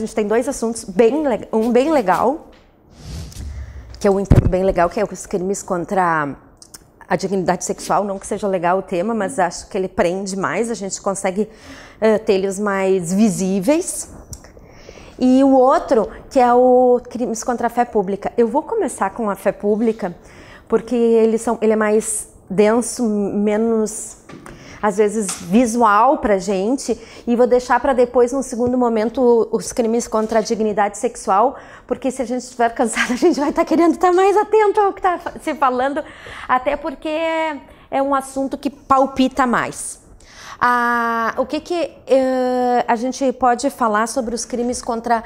gente tem dois assuntos, um bem legal, que eu entendo bem legal, que é os crimes contra a dignidade sexual, não que seja legal o tema, mas acho que ele prende mais, a gente consegue ter eles mais visíveis. E o outro, que é o crimes contra a fé pública. Eu vou começar com a fé pública, porque ele é mais denso, menos, às vezes, visual pra gente, e vou deixar para depois, num segundo momento, os crimes contra a dignidade sexual, porque se a gente estiver cansado, a gente vai estar querendo estar mais atento ao que está se falando, até porque é um assunto que palpita mais. O que a gente pode falar sobre os crimes contra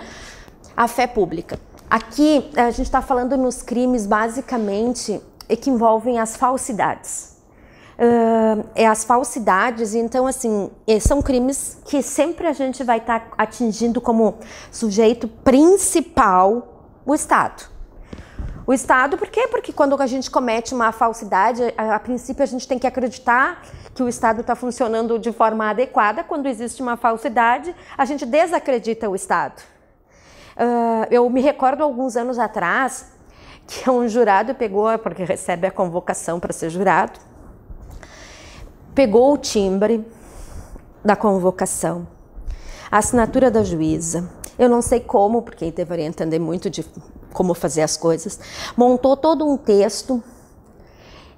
a fé pública? Aqui, a gente está falando nos crimes, basicamente, que envolvem as falsidades. As falsidades, então, assim, são crimes que sempre a gente vai estar atingindo como sujeito principal o Estado. O Estado, por quê? Porque quando a gente comete uma falsidade, a princípio a gente tem que acreditar que o Estado está funcionando de forma adequada. Quando existe uma falsidade, a gente desacredita o Estado. Eu me recordo alguns anos atrás que um jurado pegou, porque recebe a convocação para ser jurado, pegou o timbre da convocação, a assinatura da juíza, eu não sei como, porque deveria entender muito de como fazer as coisas, montou todo um texto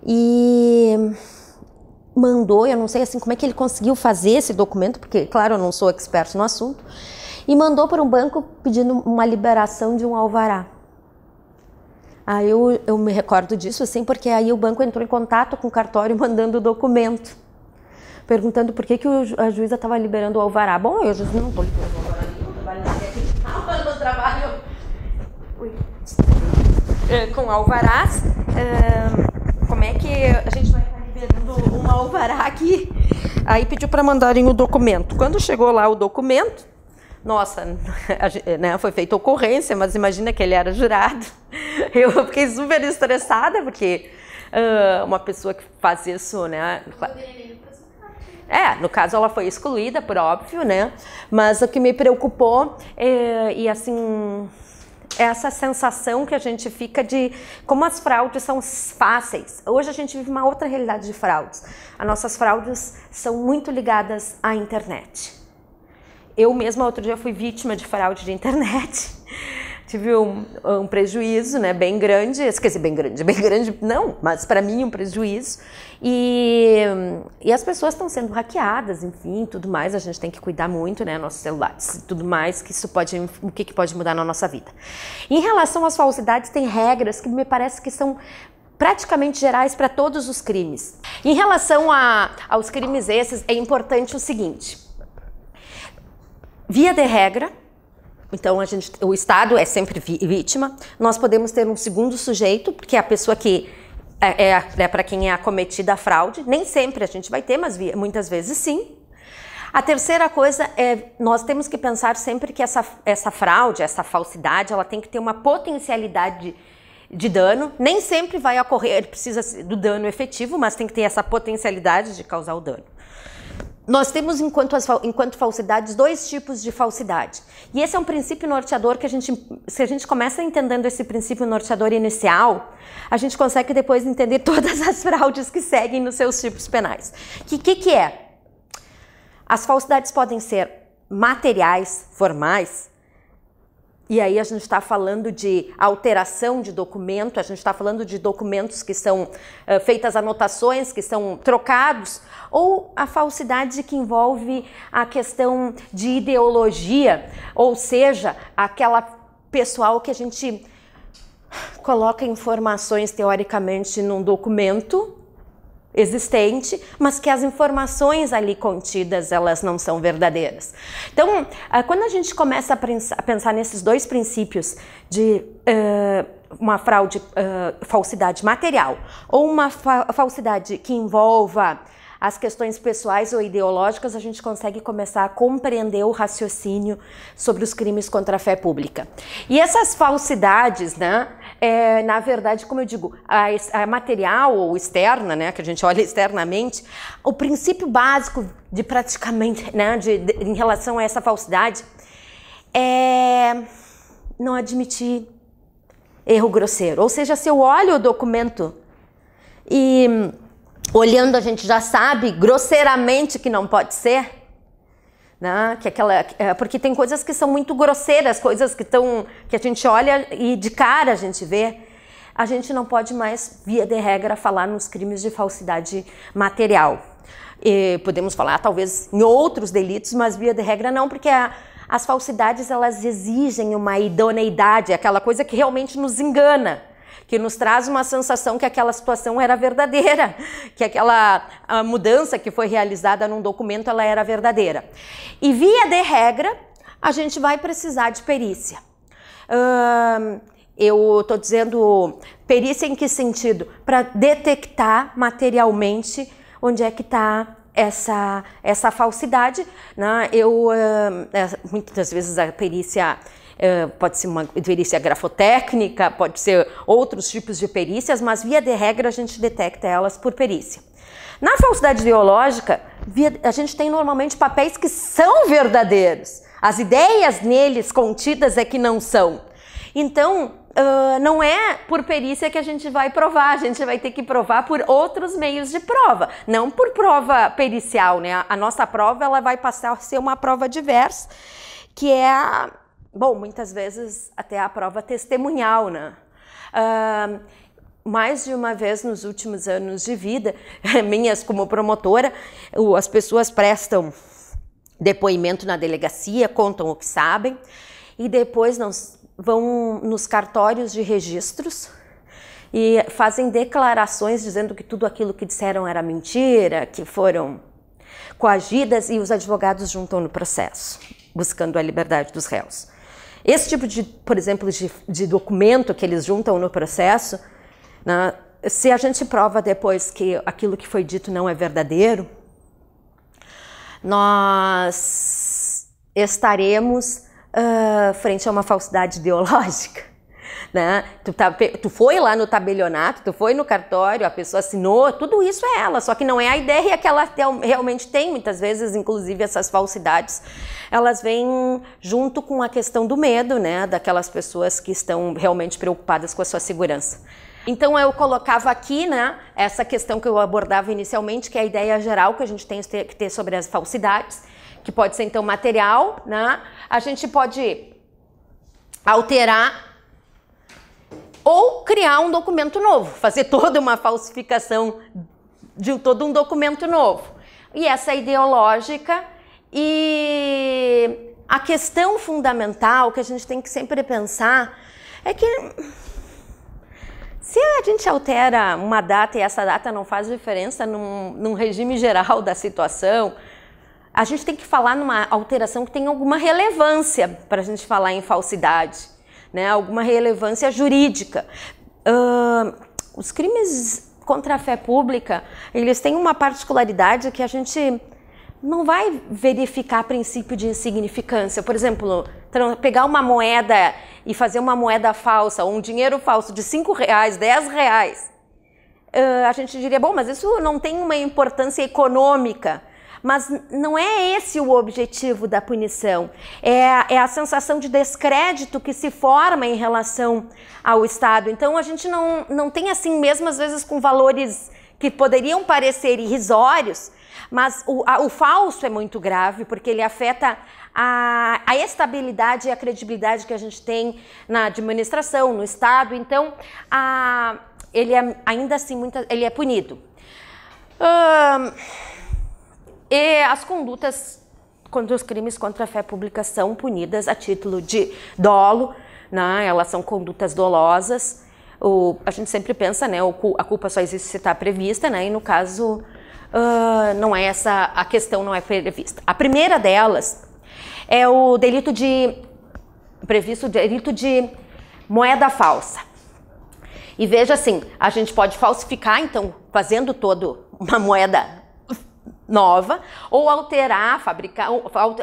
e mandou, eu não sei assim como é que ele conseguiu fazer esse documento, porque claro, eu não sou expert no assunto, e mandou para um banco pedindo uma liberação de um alvará. Aí eu me recordo disso assim, porque aí o banco entrou em contato com o cartório mandando o documento, perguntando por que a juíza estava liberando o alvará. Bom, eu já não estou liberando o alvará nenhum, eu trabalho com alvarás. Como é que a gente vai estar liberando um alvará aqui? Aí pediu para mandarem o documento. Quando chegou lá o documento, nossa, né, foi feita ocorrência, mas imagina que ele era jurado. Eu fiquei super estressada, porque uma pessoa que faz isso, né? No caso ela foi excluída, por óbvio, né? Mas o que me preocupou e assim, essa sensação que a gente fica de como as fraudes são fáceis. Hoje a gente vive uma outra realidade de fraudes. As nossas fraudes são muito ligadas à internet. Eu mesma, outro dia, fui vítima de fraude de internet. Tive um prejuízo, né, bem grande, esqueci, bem grande não, mas para mim um prejuízo. E as pessoas estão sendo hackeadas, enfim, tudo mais, a gente tem que cuidar muito, né, nossos celulares, tudo mais, que isso pode, o que pode mudar na nossa vida. Em relação às falsidades, tem regras que me parece que são praticamente gerais para todos os crimes. Em relação aos crimes esses, é importante o seguinte: via de regra, então o Estado é sempre vítima, nós podemos ter um segundo sujeito, porque é a pessoa que para quem é acometida a fraude, nem sempre a gente vai ter, mas muitas vezes sim. A terceira coisa é, nós temos que pensar sempre que essa fraude, essa falsidade, ela tem que ter uma potencialidade de dano, nem sempre vai ocorrer, precisa do dano efetivo, mas tem que ter essa potencialidade de causar o dano. Nós temos, enquanto falsidades, dois tipos de falsidade. E esse é um princípio norteador que se a gente começa entendendo esse princípio norteador inicial, a gente consegue depois entender todas as fraudes que seguem nos seus tipos penais. Que é? As falsidades podem ser materiais, formais, e aí a gente está falando de alteração de documento, a gente está falando de documentos que são feitas anotações, que são trocados, ou a falsidade que envolve a questão de ideologia, ou seja, aquela pessoal que a gente coloca informações teoricamente num documento existente, mas que as informações ali contidas, elas não são verdadeiras. Então, quando a gente começa a pensar nesses dois princípios de uma fraude, falsidade material, ou uma falsidade que envolva as questões pessoais ou ideológicas, a gente consegue começar a compreender o raciocínio sobre os crimes contra a fé pública. E essas falsidades, né, na verdade, como eu digo, a material ou externa, né, que a gente olha externamente, o princípio básico de praticamente, né, em relação a essa falsidade, é não admitir erro grosseiro. Ou seja, se eu olho o documento e olhando a gente já sabe grosseiramente que não pode ser, né? Porque tem coisas que são muito grosseiras, coisas que a gente olha e de cara a gente vê. A gente não pode mais, via de regra, falar nos crimes de falsidade material. E podemos falar, talvez, em outros delitos, mas via de regra não, porque as falsidades, elas exigem uma idoneidade, aquela coisa que realmente nos engana, que nos traz uma sensação que aquela situação era verdadeira, que a mudança que foi realizada num documento, ela era verdadeira. E via de regra, a gente vai precisar de perícia. Eu estou dizendo perícia em que sentido? Para detectar materialmente onde é que está essa falsidade, né? Muitas vezes a perícia pode ser uma perícia grafotécnica, pode ser outros tipos de perícias, mas via de regra a gente detecta elas por perícia. Na falsidade ideológica, a gente tem normalmente papéis que são verdadeiros. As ideias neles contidas é que não são. Então, não é por perícia que a gente vai provar, a gente vai ter que provar por outros meios de prova, não por prova pericial, né? A nossa prova, ela vai passar a ser uma prova diversa, que é, muitas vezes até a prova testemunhal, né? Mais de uma vez nos últimos anos de vida, minhas como promotora, as pessoas prestam depoimento na delegacia, contam o que sabem, e depois vão nos cartórios de registros e fazem declarações dizendo que tudo aquilo que disseram era mentira, que foram coagidas, e os advogados juntam no processo, buscando a liberdade dos réus. Esse tipo de, por exemplo, de documento que eles juntam no processo, né, se a gente prova depois que aquilo que foi dito não é verdadeiro, nós estaremos frente a uma falsidade ideológica, né? Tu foi lá no tabelionato, tu foi no cartório, a pessoa assinou, tudo isso é ela, só que não é a ideia que ela realmente tem. Muitas vezes, inclusive, essas falsidades, elas vêm junto com a questão do medo, né? Daquelas pessoas que estão realmente preocupadas com a sua segurança. Então eu colocava aqui, né, essa questão que eu abordava inicialmente, que é a ideia geral que a gente tem que ter sobre as falsidades, que pode ser então material, né? A gente pode alterar ou criar um documento novo, fazer toda uma falsificação de todo um documento novo. E essa é ideológica, e a questão fundamental que a gente tem que sempre pensar é que se a gente altera uma data e essa data não faz diferença num regime geral da situação, a gente tem que falar numa alteração que tem alguma relevância para a gente falar em falsidade, né? Alguma relevância jurídica. Os crimes contra a fé pública, eles têm uma particularidade que a gente não vai verificar princípio de insignificância. Por exemplo, pegar uma moeda e fazer uma moeda falsa, ou um dinheiro falso de R$5, R$10, a gente diria, bom, mas isso não tem uma importância econômica. Mas não é esse o objetivo da punição, é a sensação de descrédito que se forma em relação ao Estado. Então a gente não tem assim, mesmo às vezes com valores que poderiam parecer irrisórios, mas o falso é muito grave, porque ele afeta a estabilidade e a credibilidade que a gente tem na administração, no Estado. Então ele é, ainda assim, ele é punido. E as condutas contra os crimes contra a fé pública são punidas a título de dolo, né? Elas são condutas dolosas. A gente sempre pensa, né? A culpa só existe se está prevista, né? E no caso, não é essa, a questão não é prevista. A primeira delas é o delito previsto o delito de moeda falsa. E veja assim, a gente pode falsificar, então, fazendo uma moeda nova, ou alterar,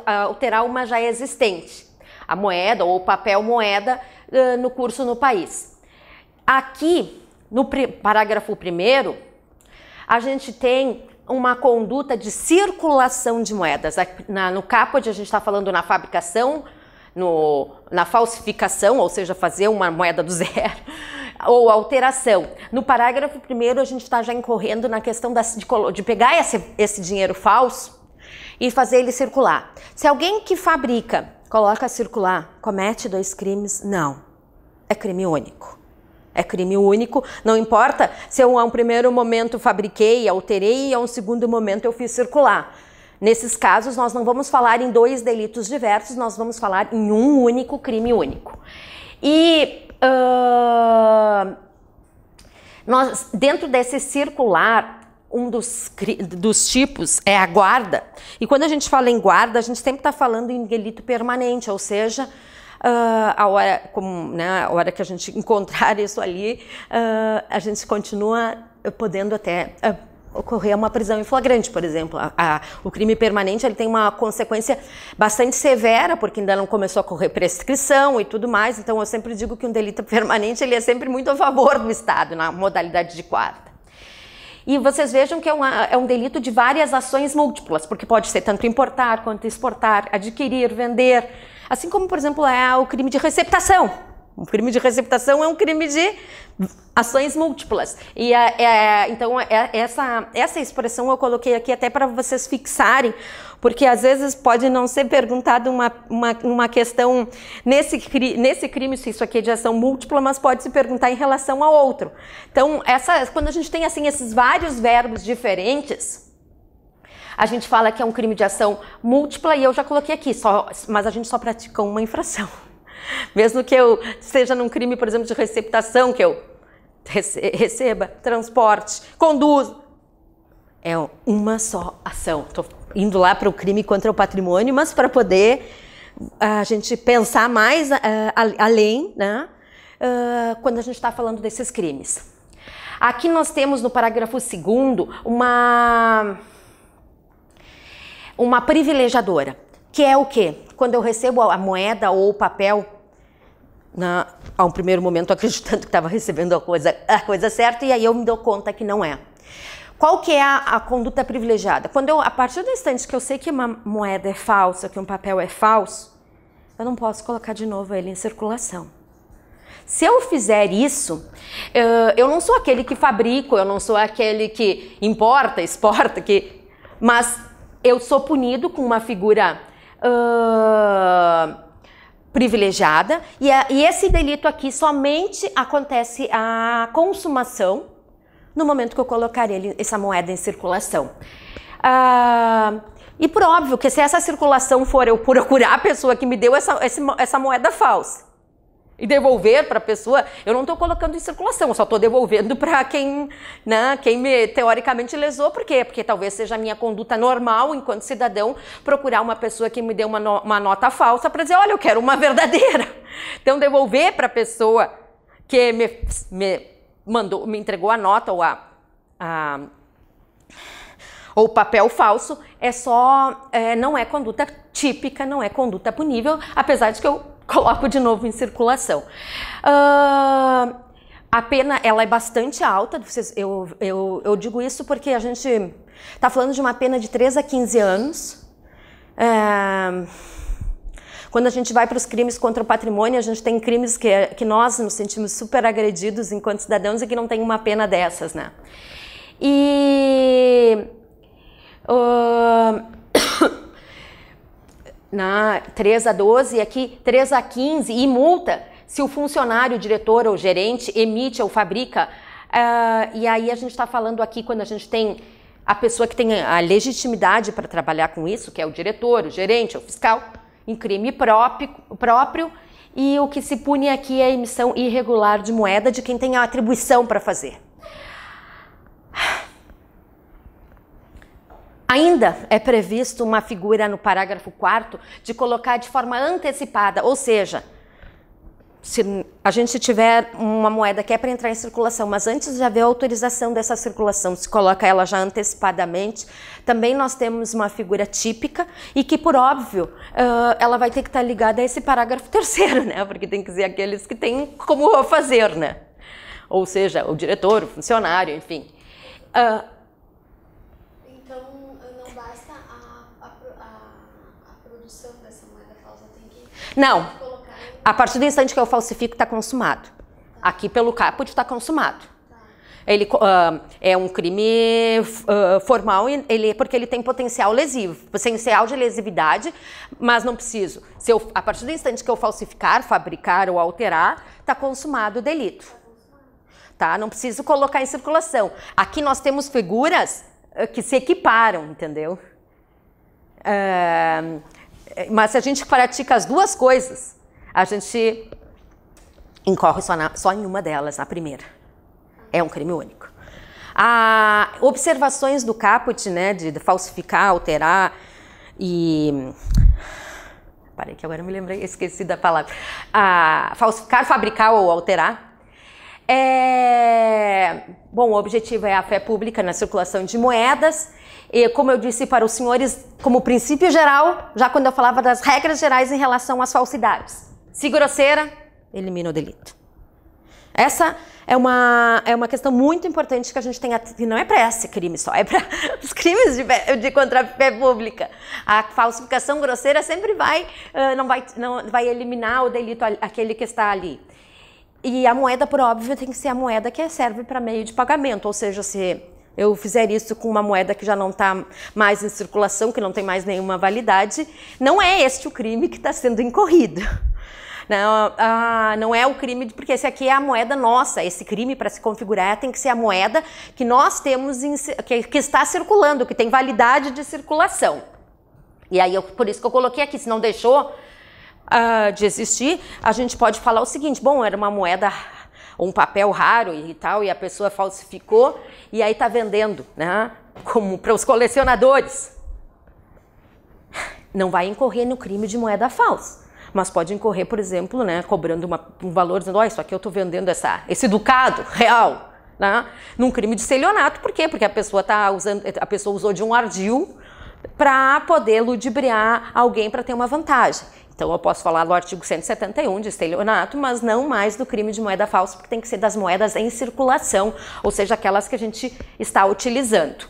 alterar uma já existente, a moeda ou o papel moeda no curso no país. Aqui, no parágrafo 1º, a gente tem uma conduta de circulação de moedas. No caput a gente está falando na fabricação, na falsificação, ou seja, fazer uma moeda do zero, ou alteração. No parágrafo 1º, a gente está já incorrendo na questão de pegar esse dinheiro falso e fazer ele circular. Se alguém que fabrica, coloca a circular, comete 2 crimes, não. É crime único. É crime único, não importa se eu a um primeiro momento fabriquei, alterei e a um segundo momento eu fiz circular. Nesses casos, nós não vamos falar em 2 delitos diversos, nós vamos falar em um único crime único. E nós, dentro desse circular, um dos tipos é a guarda. E quando a gente fala em guarda, a gente sempre está falando em delito permanente, ou seja, a hora que a gente encontrar isso ali, a gente continua podendo até ocorrer uma prisão em flagrante, por exemplo. O crime permanente ele tem uma consequência bastante severa, porque ainda não começou a correr prescrição e tudo mais, então eu sempre digo que um delito permanente ele é sempre muito a favor do Estado, na modalidade de guarda. E vocês vejam que é um delito de várias ações múltiplas, porque pode ser tanto importar quanto exportar, adquirir, vender, assim como, por exemplo, é o crime de receptação. O crime de receptação é um crime de ações múltiplas. E então, essa expressão eu coloquei aqui até para vocês fixarem, porque às vezes pode não ser perguntado uma questão nesse crime, se isso aqui é de ação múltipla, mas pode se perguntar em relação a outro. Então, quando a gente tem assim, esses vários verbos diferentes, a gente fala que é um crime de ação múltipla e eu já coloquei aqui, mas a gente só pratica uma infração. Mesmo que eu seja num crime, por exemplo, de receptação, que eu receba, transporte, conduza, é uma só ação. Estou indo lá para o crime contra o patrimônio, mas para poder a gente pensar mais além, né, quando a gente está falando desses crimes. Aqui nós temos no parágrafo 2º uma privilegiadora, que é o quê? Quando eu recebo a moeda ou o papel, a um primeiro momento acreditando que estava recebendo a coisa certa, e aí eu me dou conta que não é. Qual que é a conduta privilegiada? A partir do instante que eu sei que uma moeda é falsa, que um papel é falso, eu não posso colocar de novo ele em circulação. Se eu fizer isso, eu não sou aquele que fabrico, eu não sou aquele que importa, exporta, mas eu sou punido com uma figura privilegiada, e esse delito aqui somente acontece a consumação no momento que eu colocar essa moeda em circulação. E por óbvio que se essa circulação for eu procurar a pessoa que me deu essa moeda falsa e devolver para a pessoa, eu não estou colocando em circulação, eu só estou devolvendo para quem me teoricamente lesou. Por quê? Porque talvez seja a minha conduta normal, enquanto cidadão, procurar uma pessoa que me deu uma nota falsa para dizer, olha, eu quero uma verdadeira. Então, devolver para a pessoa que me entregou a nota ou o papel falso, não é conduta típica, não é conduta punível, apesar de que eu coloco de novo em circulação. A pena ela é bastante alta, eu digo isso porque a gente está falando de uma pena de 3 a 15 anos. Quando a gente vai para os crimes contra o patrimônio, a gente tem crimes que nós nos sentimos super agredidos enquanto cidadãos e que não tem uma pena dessas, né? E 3 a 12, aqui 3 a 15 e multa se o funcionário, o diretor ou gerente emite ou fabrica. E aí a gente está falando aqui quando a gente tem a pessoa que tem a legitimidade para trabalhar com isso, que é o diretor, o gerente, o fiscal, em crime próprio, e o que se pune aqui é a emissão irregular de moeda de quem tem a atribuição para fazer. Ainda é previsto uma figura no parágrafo 4º de colocar de forma antecipada, ou seja, se a gente tiver uma moeda que é para entrar em circulação, mas antes de haver autorização dessa circulação, se coloca ela já antecipadamente, também nós temos uma figura típica e que, por óbvio, ela vai ter que estar ligada a esse parágrafo 3º, né? Porque tem que ser aqueles que têm como fazer, né? Ou seja, o diretor, o funcionário, enfim. Então, não basta a produção dessa moeda falsa tem que Não. colocar... A partir do instante que eu falsifico, está consumado. Aqui pelo caput está consumado. Ele é um crime formal, porque ele tem potencial lesivo, potencial de lesividade, mas não preciso. A partir do instante que eu falsificar, fabricar ou alterar, está consumado o delito. Tá? Não preciso colocar em circulação. Aqui nós temos figuras que se equiparam, entendeu? Mas se a gente pratica as duas coisas, a gente incorre só em uma delas, na primeira. É um crime único. Observações do caput, né, de falsificar, alterar e... Parei que agora me lembrei, esqueci da palavra. Falsificar, fabricar ou alterar. Bom, o objetivo é a fé pública na circulação de moedas. E, como eu disse para os senhores, como princípio geral, já quando eu falava das regras gerais em relação às falsidades. Se grosseira, elimina o delito. Essa é uma questão muito importante que a gente tem, e não é para esse crime só, é para os crimes de contra a fé pública. A falsificação grosseira sempre não vai eliminar o delito, aquele que está ali. E a moeda, por óbvio, tem que ser a moeda que serve para meio de pagamento, ou seja, se eu fizer isso com uma moeda que já não está mais em circulação, que não tem mais nenhuma validade, não é este o crime que está sendo incorrido. Não é o crime, porque esse aqui é a moeda nossa. Esse crime, para se configurar, tem que ser a moeda que nós temos, que está circulando, que tem validade de circulação. E aí, por isso que eu coloquei aqui, se não deixou de existir, a gente pode falar o seguinte: bom, era uma moeda, um papel raro e tal, e a pessoa falsificou, e aí está vendendo, né, como para os colecionadores. Não vai incorrer no crime de moeda falsa. Mas pode incorrer, por exemplo, né, cobrando um valor, dizendo, ó, isso aqui eu estou vendendo esse ducado real, né, num crime de estelionato. Por quê? Porque a pessoa usou de um ardil para poder ludibriar alguém para ter uma vantagem. Então eu posso falar do artigo 171 de estelionato, mas não mais do crime de moeda falsa, porque tem que ser das moedas em circulação, ou seja, aquelas que a gente está utilizando.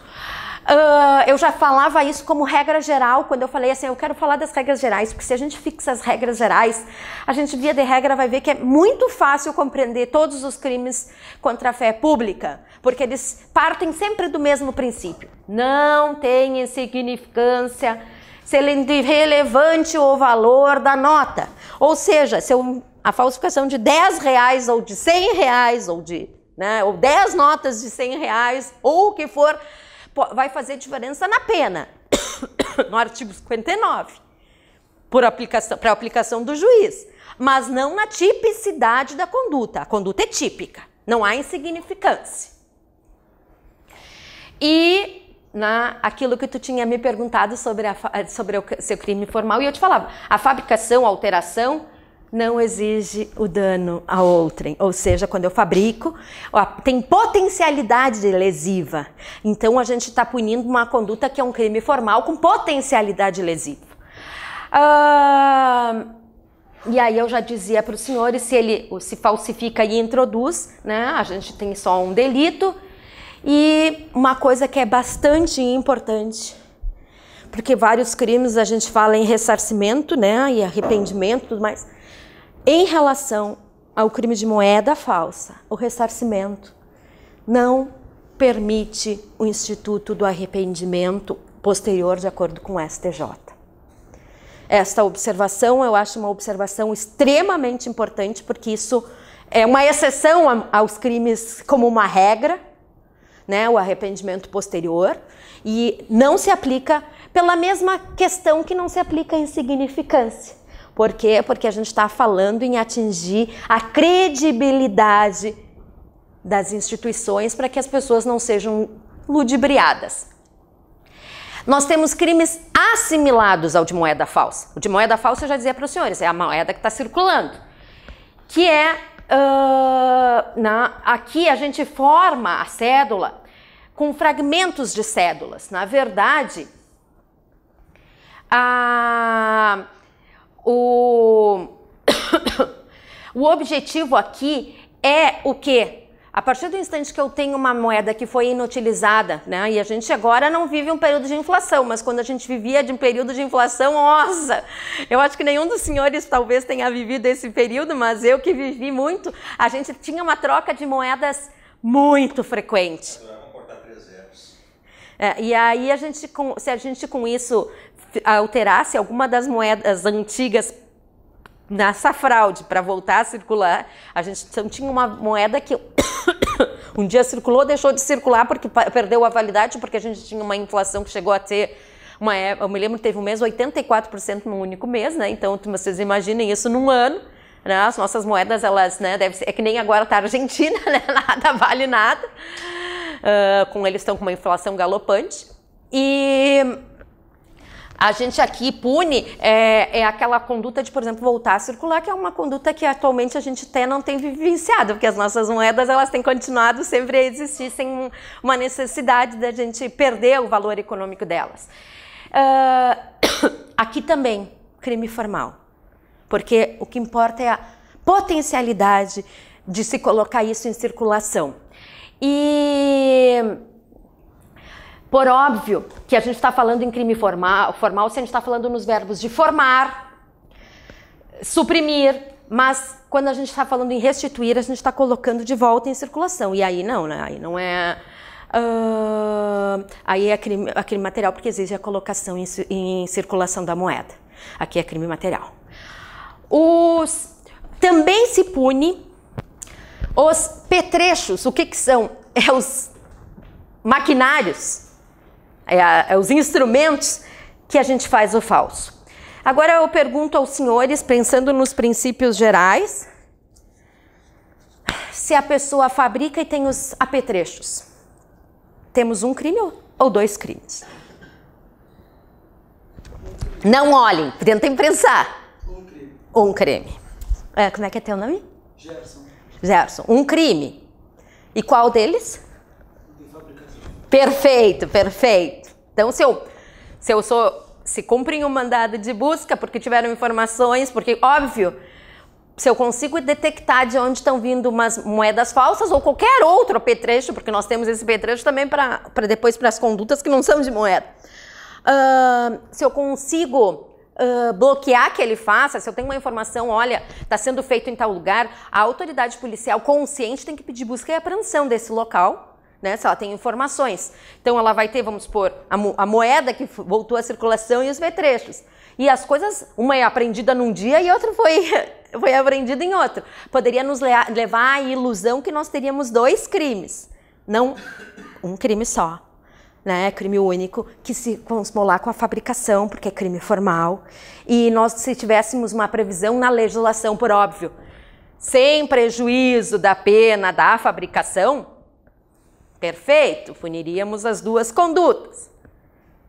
Eu já falava isso como regra geral, quando eu falei assim, eu quero falar das regras gerais, porque se a gente fixa as regras gerais, a gente via de regra vai ver que é muito fácil compreender todos os crimes contra a fé pública, porque eles partem sempre do mesmo princípio. Não tem insignificância, sendo irrelevante o valor da nota. Ou seja, se a falsificação de R$10 ou de R$100 ou 10 notas de R$100 ou o que for, vai fazer diferença na pena, no artigo 59, para aplicação do juiz, mas não na tipicidade da conduta. A conduta é típica, não há insignificância. E aquilo que tu tinha me perguntado sobre o seu crime formal, e eu te falava, a fabricação, a alteração, não exige o dano a outrem, ou seja, quando eu fabrico, tem potencialidade lesiva. Então a gente está punindo uma conduta que é um crime formal com potencialidade lesiva. E aí eu já dizia para os senhores, se ele se falsifica e introduz, né, a gente tem só um delito. E uma coisa que é bastante importante, porque vários crimes a gente fala em ressarcimento, né, e arrependimento e tudo mais. Em relação ao crime de moeda falsa, o ressarcimento não permite o instituto do arrependimento posterior de acordo com o STJ. Esta observação eu acho uma observação extremamente importante, porque isso é uma exceção aos crimes como uma regra, né, o arrependimento posterior, e não se aplica pela mesma questão que não se aplica a insignificância. Por quê? Porque a gente está falando em atingir a credibilidade das instituições para que as pessoas não sejam ludibriadas. Nós temos crimes assimilados ao de moeda falsa. O de moeda falsa eu já dizia para os senhores, é a moeda que está circulando, que é, aqui a gente forma a cédula com fragmentos de cédulas. Na verdade, o objetivo aqui é o quê? A partir do instante que eu tenho uma moeda que foi inutilizada, né? E a gente agora não vive um período de inflação, mas quando a gente vivia de um período de inflação, nossa, eu acho que nenhum dos senhores talvez tenha vivido esse período, mas eu que vivi muito, a gente tinha uma troca de moedas muito frequente. Vamos cortar 3 zeros. E aí se a gente com isso alterasse alguma das moedas antigas nessa fraude para voltar a circular, a gente tinha uma moeda que um dia circulou, deixou de circular porque perdeu a validade, porque a gente tinha uma inflação que chegou a ter eu me lembro que teve um mês 84% num único mês, né? Então vocês imaginem isso num ano, né? As nossas moedas, elas, né, é que nem agora tá a Argentina, né? Nada vale nada. Eles estão com uma inflação galopante. E a gente aqui pune aquela conduta de, por exemplo, voltar a circular, que é uma conduta que atualmente a gente até não tem vivenciado, porque as nossas moedas elas têm continuado sempre a existir sem uma necessidade da gente perder o valor econômico delas. Aqui também, crime formal, porque o que importa é a potencialidade de se colocar isso em circulação. E por óbvio que a gente está falando em crime formal se a gente está falando nos verbos de formar, suprimir, mas quando a gente está falando em restituir, a gente está colocando de volta em circulação. E aí não, né? Aí não é... aí é crime material, porque exige a colocação em circulação da moeda. Aqui é crime material. Também se pune os petrechos. O que são? Os maquinários. Os instrumentos que a gente faz o falso. Agora eu pergunto aos senhores, pensando nos princípios gerais, se a pessoa fabrica e tem os apetrechos. Temos um crime ou 2 crimes? Não olhem, tentem pensar. Um crime. Um crime. Como é que é teu nome? Gerson. Gerson. Um crime. E qual deles? Fabricação. Perfeito. Então, se cumprem um mandado de busca porque tiveram informações, porque, óbvio, se eu consigo detectar de onde estão vindo umas moedas falsas ou qualquer outro apetrecho, porque nós temos esse apetrecho também para depois para as condutas que não são de moeda. Se eu consigo bloquear que ele faça, se eu tenho uma informação, olha, está sendo feito em tal lugar, a autoridade policial consciente tem que pedir busca e apreensão desse local, né, se ela tem informações. Então ela vai ter, vamos supor, a moeda que voltou à circulação e os apetrechos. E as coisas, uma é apreendida num dia e outra foi apreendida em outro. Poderia nos levar à ilusão que nós teríamos 2 crimes, não um crime só, né? Crime único, que se consmolar com a fabricação, porque é crime formal. E nós, se tivéssemos uma previsão na legislação, por óbvio, sem prejuízo da pena da fabricação, perfeito, puniríamos as 2 condutas.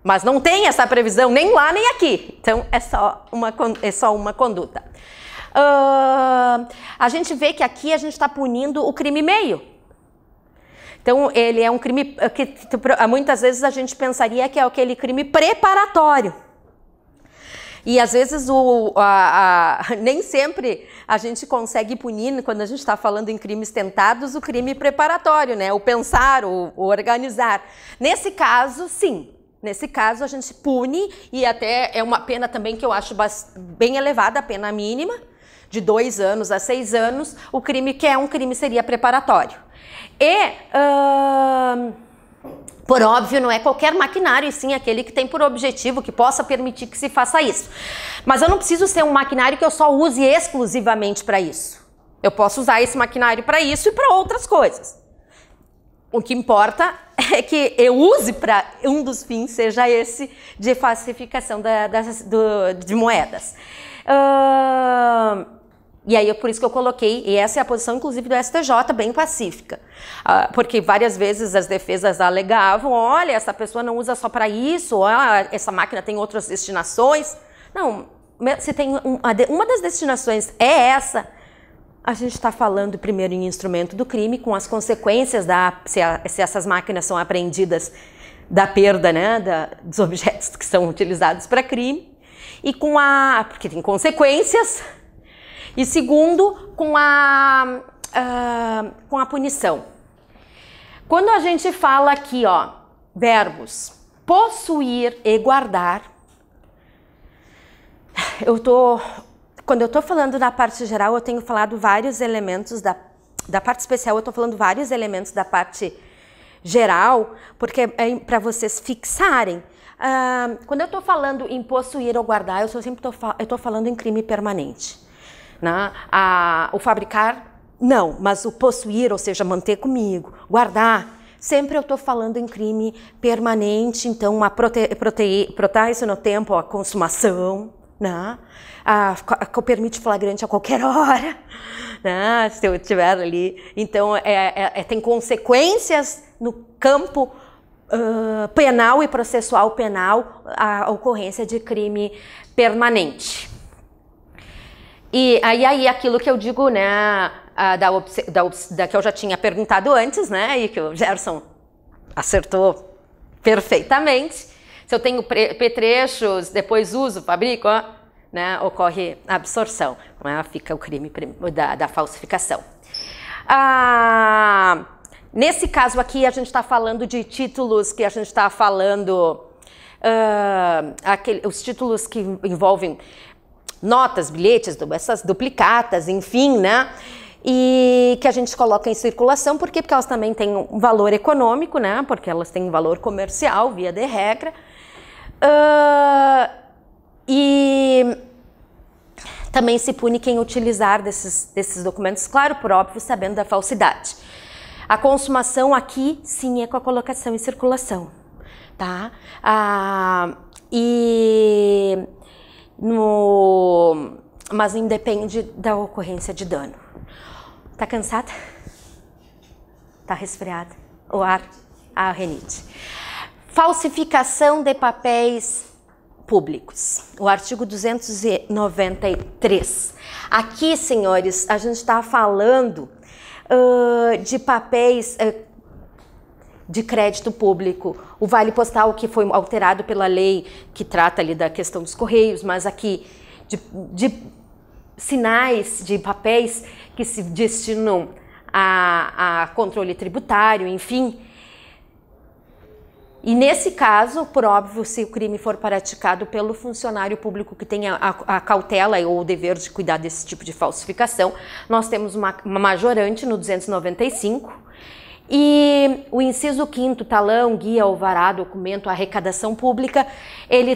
Mas não tem essa previsão nem lá nem aqui. Então é só uma conduta. A gente vê que aqui a gente está punindo o crime meio. Então ele é um crime que muitas vezes a gente pensaria que é aquele crime preparatório. E às vezes nem sempre a gente consegue punir, quando a gente está falando em crimes tentados, o crime preparatório, né? O pensar, o organizar. Nesse caso, sim. Nesse caso, a gente pune, e até é uma pena também que eu acho bem elevada, a pena mínima, de 2 anos a 6 anos, o crime que é um crime seria preparatório. E, por óbvio, não é qualquer maquinário, e sim aquele que tem por objetivo, que possa permitir que se faça isso. Mas eu não preciso ser um maquinário que eu só use exclusivamente para isso. Eu posso usar esse maquinário para isso e para outras coisas. O que importa é que eu use para um dos fins, seja esse de falsificação de moedas. E aí é por isso que eu coloquei, e essa é a posição inclusive do STJ, bem pacífica. Porque várias vezes as defesas alegavam, olha, essa pessoa não usa só para isso, ou essa máquina tem outras destinações. Não, se tem uma das destinações é essa, a gente está falando primeiro em instrumento do crime, com as consequências se essas máquinas são apreendidas, da perda, né, dos objetos que são utilizados para crime, e porque tem consequências, e segundo, com a punição. Quando a gente fala aqui, ó, verbos possuir e guardar, quando eu tô falando da parte geral, eu tenho falado vários elementos da parte especial, eu tô falando vários elementos da parte geral, porque é para vocês fixarem. Quando eu tô falando em possuir ou guardar, eu tô falando em crime permanente. Né? O fabricar, não, mas o possuir, ou seja, manter comigo, guardar, sempre eu estou falando em crime permanente, então protar isso no tempo, a consumação, né? Permite flagrante a qualquer hora, né? Se eu estiver ali. Então, tem consequências no campo penal e processual penal a ocorrência de crime permanente. E aí aquilo que eu digo, né, da que eu já tinha perguntado antes, né, e que o Gerson acertou perfeitamente. Se eu tenho petrechos, depois uso, fabrico, né, ocorre a absorção, né, fica o crime da falsificação. Nesse caso aqui, a gente está falando de títulos que a gente está falando, os títulos que envolvem notas, bilhetes, essas duplicatas, enfim, né? E que a gente coloca em circulação, por quê? Porque elas também têm um valor econômico, né? Porque elas têm um valor comercial, via de regra. E também se pune quem utilizar desses documentos, claro, por óbvio, sabendo da falsidade. A consumação aqui, sim, é com a colocação em circulação, tá? Mas independe da ocorrência de dano. Tá cansada? Tá resfriada? O ar? A renite. Falsificação de papéis públicos. O artigo 293. Aqui, senhores, a gente está falando de papéis de crédito público, o vale postal que foi alterado pela lei que trata ali da questão dos correios, mas aqui de sinais, de papéis que se destinam a controle tributário, enfim. E nesse caso, por óbvio, se o crime for praticado pelo funcionário público que tenha a cautela ou o dever de cuidar desse tipo de falsificação, nós temos uma majorante no 295, e o inciso 5º, talão, guia, alvará, documento, arrecadação pública, ele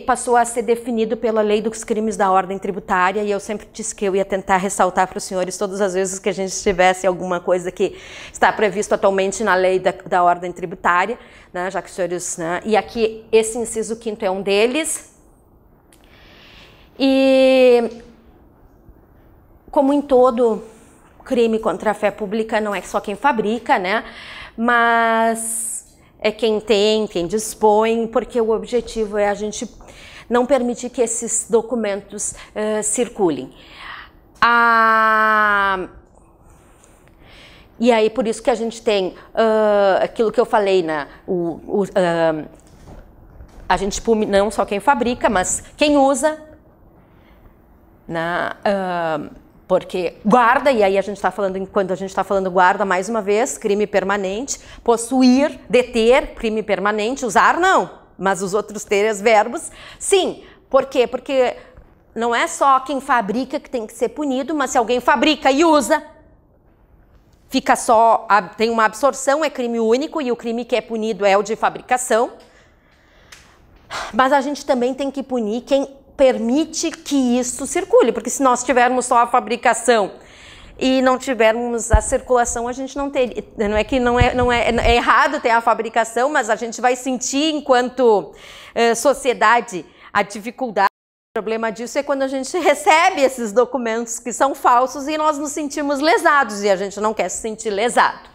passou a ser definido pela lei dos crimes da ordem tributária, e eu sempre disse que eu ia tentar ressaltar para os senhores todas as vezes que a gente tivesse alguma coisa que está previsto atualmente na lei da ordem tributária, né, já que os senhores, né, e aqui esse inciso 5º é um deles. E como em todo crime contra a fé pública, não é só quem fabrica, né? Mas é quem tem, quem dispõe, porque o objetivo é a gente não permitir que esses documentos circulem. E aí, por isso que a gente tem aquilo que eu falei, né? A gente pune não só quem fabrica, mas quem usa, né? Porque guarda, e aí a gente está falando, quando a gente está falando guarda, mais uma vez, crime permanente, possuir, deter, crime permanente, usar não, mas os outros três verbos, sim. Por quê? Porque não é só quem fabrica que tem que ser punido, mas se alguém fabrica e usa, fica só, tem uma absorção, é crime único, e o crime que é punido é o de fabricação. Mas a gente também tem que punir quem permite que isso circule, porque se nós tivermos só a fabricação e não tivermos a circulação, a gente não teria, não é que é errado ter a fabricação, mas a gente vai sentir enquanto sociedade a dificuldade. O problema disso é quando a gente recebe esses documentos que são falsos e nós nos sentimos lesados, e a gente não quer se sentir lesado.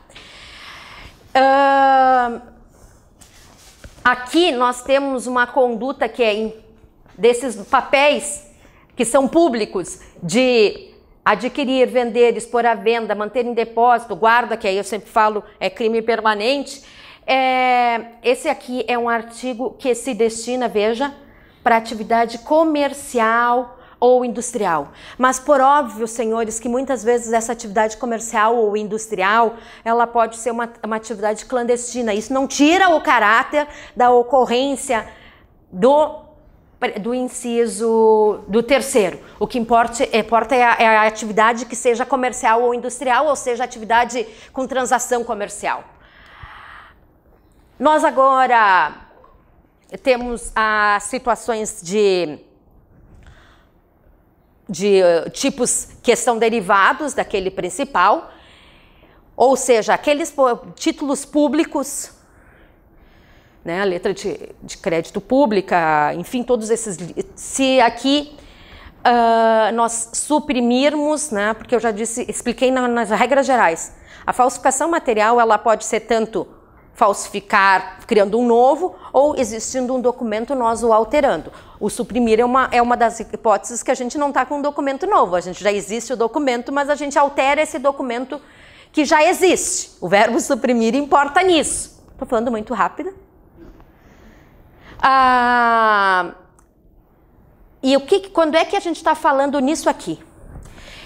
Aqui nós temos uma conduta que é desses papéis que são públicos, de adquirir, vender, expor à venda, manter em depósito, guarda, que aí eu sempre falo é crime permanente. Esse aqui é um artigo que se destina, veja, para atividade comercial ou industrial. Mas por óbvio, senhores, que muitas vezes essa atividade comercial ou industrial, ela pode ser uma atividade clandestina. Isso não tira o caráter da ocorrência do inciso do terceiro. O que importa é a atividade que seja comercial ou industrial, ou seja, atividade com transação comercial. Nós agora temos as situações de tipos que são derivados daquele principal, ou seja, aqueles títulos públicos, né, a letra de crédito pública, enfim, todos esses. Se aqui nós suprimirmos, né, porque eu já expliquei nas regras gerais, a falsificação material ela pode ser tanto falsificar criando um novo ou existindo um documento nós o alterando. O suprimir é uma das hipóteses que a gente não está com um documento novo, a gente já existe o documento, mas a gente altera esse documento que já existe. O verbo suprimir importa nisso. Estou falando muito rápido. E quando é que a gente está falando nisso aqui?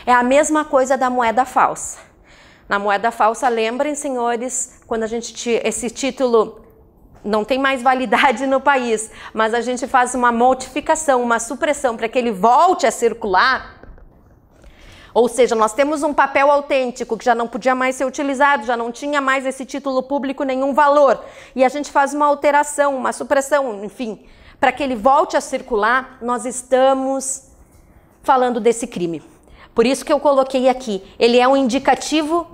É a mesma coisa da moeda falsa. Na moeda falsa, lembrem, senhores, quando esse título não tem mais validade no país, mas a gente faz uma modificação, uma supressão para que ele volte a circular. Ou seja, nós temos um papel autêntico que já não podia mais ser utilizado, já não tinha mais esse título público nenhum valor. E a gente faz uma alteração, uma supressão, enfim, para que ele volte a circular, nós estamos falando desse crime. Por isso que eu coloquei aqui, ele é um indicativo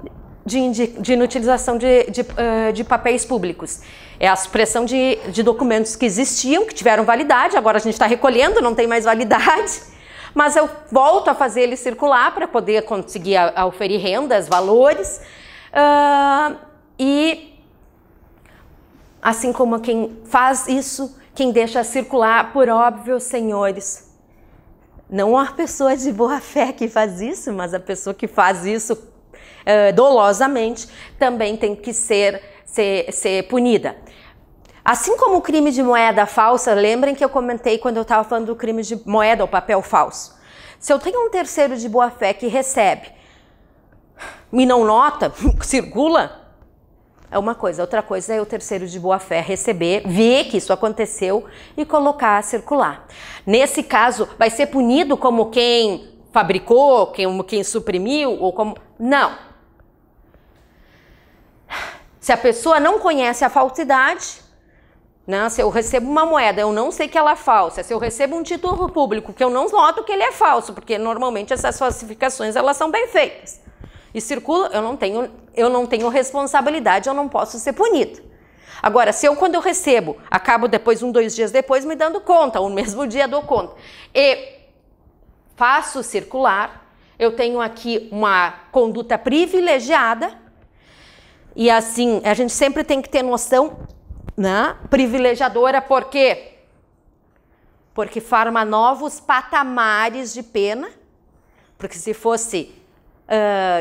de inutilização de papéis públicos. É a supressão de documentos que existiam, que tiveram validade, agora a gente está recolhendo, não tem mais validade, mas eu volto a fazer ele circular para poder conseguir oferir rendas, valores, e assim como quem faz isso, quem deixa circular, por óbvio, senhores, não a pessoa de boa fé que faz isso, mas a pessoa que faz isso dolosamente também tem que ser punida. Assim como o crime de moeda falsa, lembrem que eu comentei quando eu estava falando do crime de moeda ou papel falso. Se eu tenho um terceiro de boa fé que recebe e não nota, circula, é uma coisa. Outra coisa é o terceiro de boa fé receber, ver que isso aconteceu e colocar a circular. Nesse caso, vai ser punido como quem fabricou, como quem suprimiu, ou como... Não. Se a pessoa não conhece a falsidade, né? Se eu recebo uma moeda, eu não sei que ela é falsa. Se eu recebo um título público, que eu não noto que ele é falso, porque normalmente essas falsificações elas são bem feitas. E circula, eu não tenho responsabilidade, eu não posso ser punido. Agora, se quando eu recebo, acabo depois, 2 dias depois, me dando conta, ou no mesmo dia dou conta, e faço circular, eu tenho aqui uma conduta privilegiada, e assim, a gente sempre tem que ter noção, né, privilegiadora, por quê? Porque forma novos patamares de pena, porque se fosse...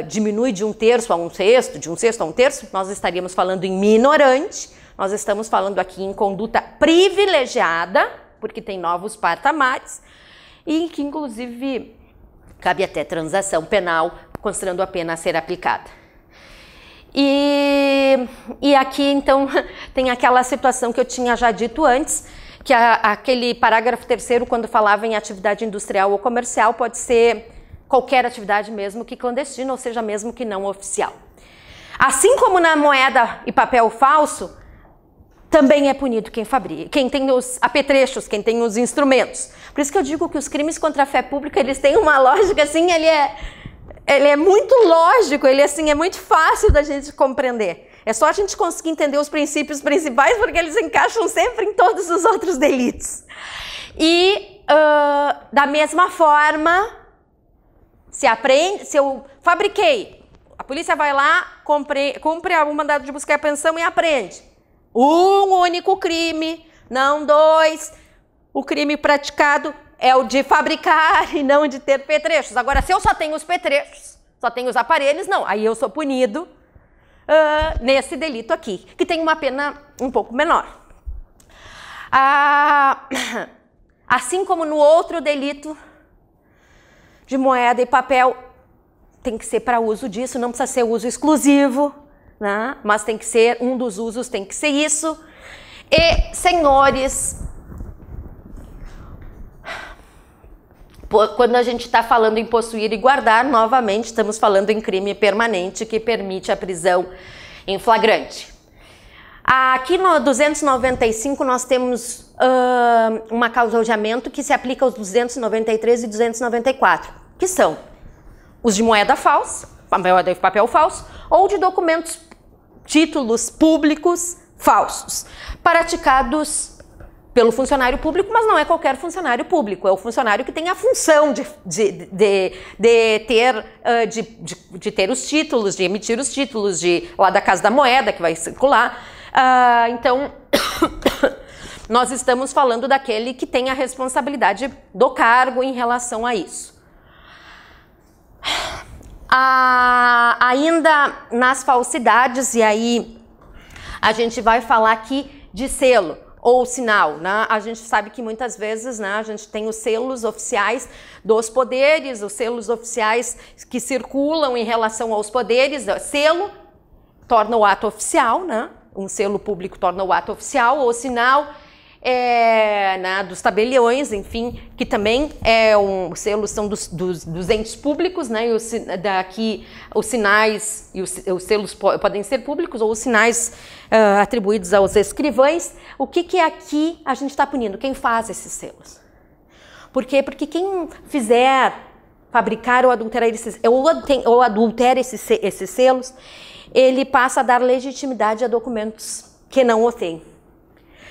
diminui de 1/3 a 1/6, de 1/6 a 1/3, nós estaríamos falando em minorante, nós estamos falando aqui em conduta privilegiada, porque tem novos patamares, e que inclusive cabe até transação penal, considerando a pena a ser aplicada. E aqui então tem aquela situação que eu tinha já dito antes, que aquele parágrafo 3º, quando falava em atividade industrial ou comercial, pode ser qualquer atividade mesmo que clandestina, ou seja, mesmo que não oficial. Assim como na moeda e papel falso, também é punido quem fabrica, quem tem os apetrechos, quem tem os instrumentos. Por isso que eu digo que os crimes contra a fé pública, eles têm uma lógica assim, ele é muito lógico, ele assim, é muito fácil da gente compreender. É só a gente conseguir entender os princípios principais, porque eles encaixam sempre em todos os outros delitos. E, da mesma forma... Se eu fabriquei, a polícia vai lá, cumpre o mandado de busca e apreensão e apreende. Um único crime, não 2. O crime praticado é o de fabricar e não de ter petrechos. Agora, se eu só tenho os petrechos, só tenho os aparelhos, não. Aí eu sou punido nesse delito aqui, que tem uma pena um pouco menor. Assim como no outro delito de moeda e papel tem que ser para uso disso, não precisa ser uso exclusivo, né? Mas tem que ser, um dos usos tem que ser isso. E, senhores, quando a gente está falando em possuir e guardar, novamente estamos falando em crime permanente que permite a prisão em flagrante. Aqui no 295 nós temos uma causa algeamento que se aplica aos 293 e 294, que são os de moeda falsa, papel falso, ou de documentos, títulos públicos falsos, praticados pelo funcionário público, mas não é qualquer funcionário público, é o funcionário que tem a função de ter os títulos, de emitir os títulos, lá da Casa da Moeda, que vai circular. Então, nós estamos falando daquele que tem a responsabilidade do cargo em relação a isso. Ainda nas falsidades, e aí a gente vai falar aqui de selo ou sinal, né? A gente sabe que muitas vezes, né, a gente tem os selos oficiais dos poderes, os selos oficiais que circulam em relação aos poderes. Selo torna o ato oficial, né? Um selo público torna o ato oficial, ou sinal né, dos tabeliões, enfim, que também os selos são dos entes públicos, né? E daqui os sinais e os selos podem ser públicos, ou os sinais atribuídos aos escrivães. O que aqui a gente está punindo? Quem faz esses selos? Por quê? Porque quem fizer fabricar ou adulterar esses selos, ele passa a dar legitimidade a documentos que não o têm.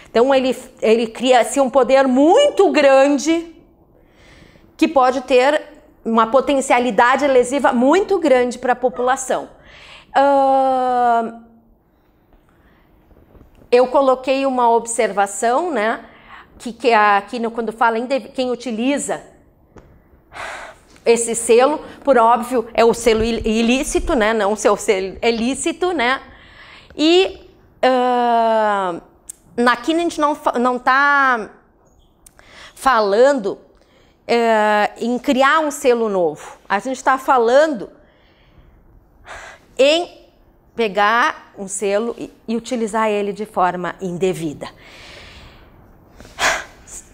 Então, ele cria-se um poder muito grande que pode ter uma potencialidade lesiva muito grande para a população. Eu coloquei uma observação, né, que aqui quando fala em quem utiliza esse selo, por óbvio, é o selo ilícito, né, não o seu selo é lícito, né, e aqui a gente não está falando em criar um selo novo. A gente está falando em pegar um selo e utilizar ele de forma indevida.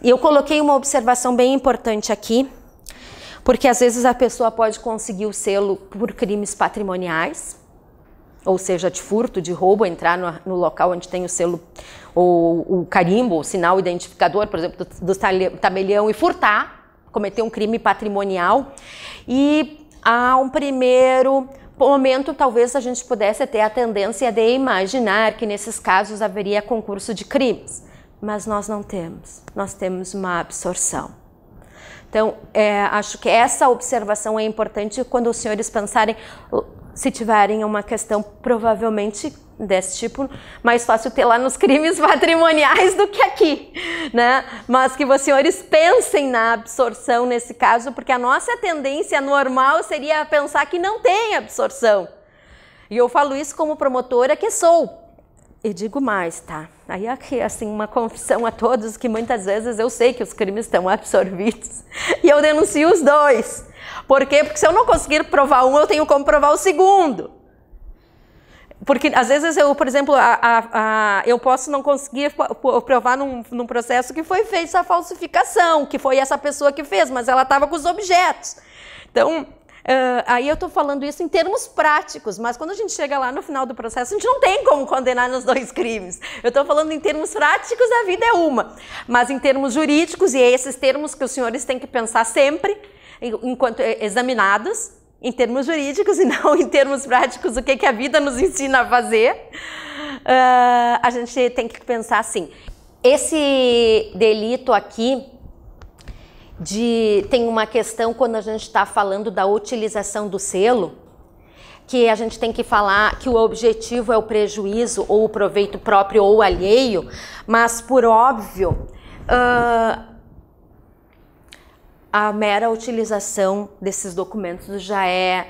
Eu coloquei uma observação bem importante aqui, porque às vezes a pessoa pode conseguir o selo por crimes patrimoniais, ou seja, de furto, de roubo, entrar no local onde tem o selo, ou o carimbo, o sinal identificador, por exemplo, do tabelião, e furtar, cometer um crime patrimonial. E a um primeiro momento, talvez a gente pudesse ter a tendência de imaginar que nesses casos haveria concurso de crimes, mas nós não temos, nós temos uma absorção. Então, acho que essa observação é importante quando os senhores pensarem, se tiverem uma questão provavelmente desse tipo, mais fácil ter lá nos crimes patrimoniais do que aqui, né? Mas que os senhores pensem na absorção nesse caso, porque a nossa tendência normal seria pensar que não tem absorção. E eu falo isso como promotora que sou. E digo mais, tá? Aí aqui, assim, uma confissão a todos, que muitas vezes eu sei que os crimes estão absorvidos e eu denuncio os dois. Por quê? Porque se eu não conseguir provar um, eu tenho como provar o segundo. Porque às vezes eu, por exemplo, eu posso não conseguir provar num processo que foi feita a falsificação, que foi essa pessoa que fez, mas ela estava com os objetos. Então, aí eu estou falando isso em termos práticos, mas quando a gente chega lá no final do processo, a gente não tem como condenar nos dois crimes. Eu estou falando em termos práticos, a vida é uma. Mas em termos jurídicos, e é esses termos que os senhores têm que pensar sempre, enquanto examinados, em termos jurídicos e não em termos práticos, o que a vida nos ensina a fazer, a gente tem que pensar assim. Esse delito aqui, tem uma questão quando a gente está falando da utilização do selo, que a gente tem que falar que o objetivo é o prejuízo ou o proveito próprio ou alheio, mas por óbvio, a mera utilização desses documentos já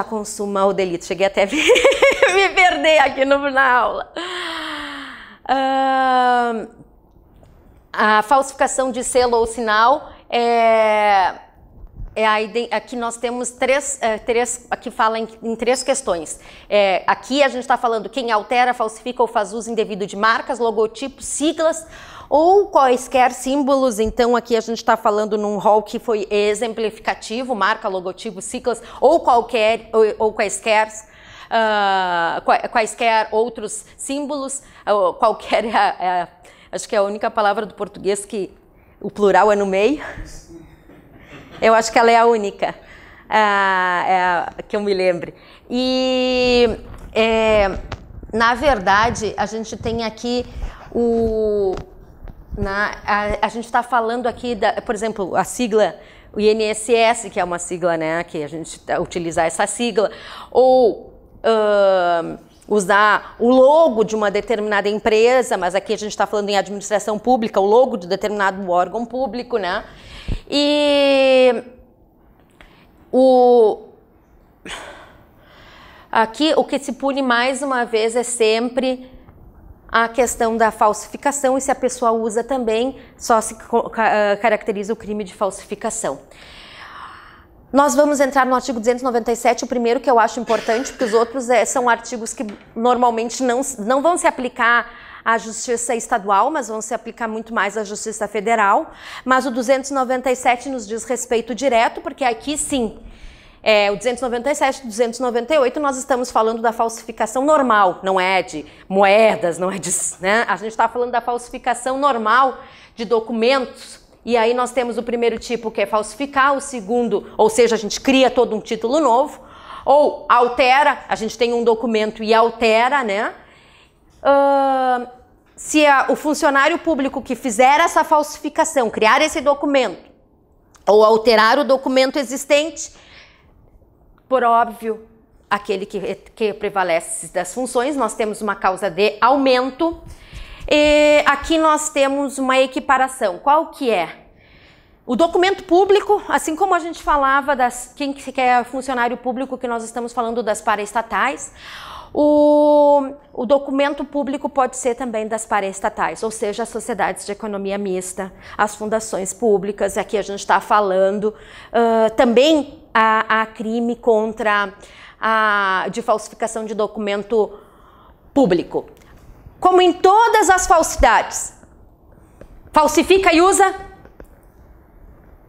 consuma o delito. Cheguei até a me perder aqui na aula. A falsificação de selo ou sinal aqui nós temos aqui fala em 3 questões. Aqui a gente está falando quem altera, falsifica ou faz uso indevido de marcas, logotipos, siglas ou quaisquer símbolos. Então aqui a gente está falando num rol que foi exemplificativo, marca, logotipo, siglas ou quaisquer outros símbolos, acho que é a única palavra do português que o plural é no meio. Eu acho que ela é a única que eu me lembre. E, na verdade, a gente tem aqui a gente está falando aqui, por exemplo, a sigla, o INSS, que é uma sigla, né, que a gente utiliza essa sigla, ou usar o logo de uma determinada empresa, mas aqui a gente está falando em administração pública, o logo de determinado órgão público, né? E aqui o que se pune mais uma vez é sempre a questão da falsificação, e se a pessoa usa também, só se caracteriza o crime de falsificação. Nós vamos entrar no artigo 297, o primeiro, que eu acho importante, porque os outros são artigos que normalmente não vão se aplicar à Justiça Estadual, mas vão se aplicar muito mais à Justiça Federal. Mas o 297 nos diz respeito direto, porque aqui sim, o 297 e 298, nós estamos falando da falsificação normal, não é de moedas, não é de... né? A gente está falando da falsificação normal de documentos. E aí nós temos o primeiro tipo, que é falsificar, o segundo, ou seja, a gente cria todo um título novo, ou altera, a gente tem um documento e altera, né? Se o funcionário público que fizer essa falsificação, criar esse documento, ou alterar o documento existente, por óbvio, aquele que prevalece das funções, nós temos uma causa de aumento. E aqui nós temos uma equiparação. Qual que é? O documento público, assim como a gente falava quem que é funcionário público, que nós estamos falando das paraestatais, o documento público pode ser também das paraestatais, ou seja, as sociedades de economia mista, as fundações públicas. Aqui a gente está falando também a crime de falsificação de documento público. Como em todas as falsidades, falsifica e usa,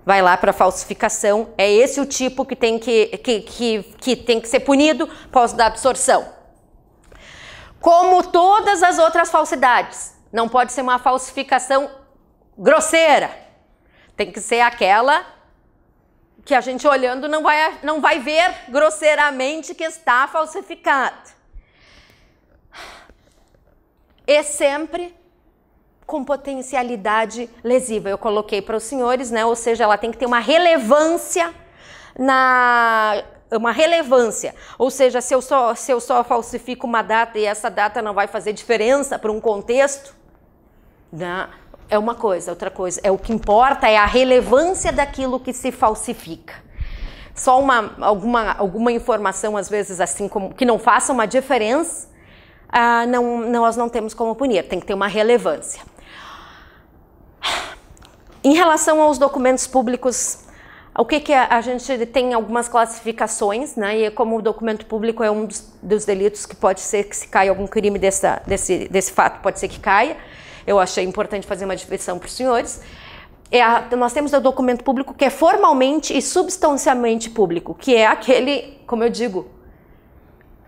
vai lá para falsificação. É esse o tipo que tem que ser punido por causa da absorção. Como todas as outras falsidades, não pode ser uma falsificação grosseira. Tem que ser aquela que a gente olhando não vai ver grosseiramente que está falsificado. E sempre com potencialidade lesiva. Eu coloquei para os senhores, né? Ou seja, ela tem que ter uma relevância ou seja, se eu só falsifico uma data e essa data não vai fazer diferença para um contexto, né? É uma coisa, outra coisa. O que importa é a relevância daquilo que se falsifica. Só alguma informação, às vezes, assim, como que não faça uma diferença, nós não temos como punir, tem que ter uma relevância. Em relação aos documentos públicos, o que a gente tem algumas classificações, né? E como o documento público é um dos delitos que pode ser que se caia algum crime desse fato, pode ser que caia. Eu achei importante fazer uma descrição para os senhores. Nós temos o documento público que é formalmente e substancialmente público, que é aquele, como eu digo,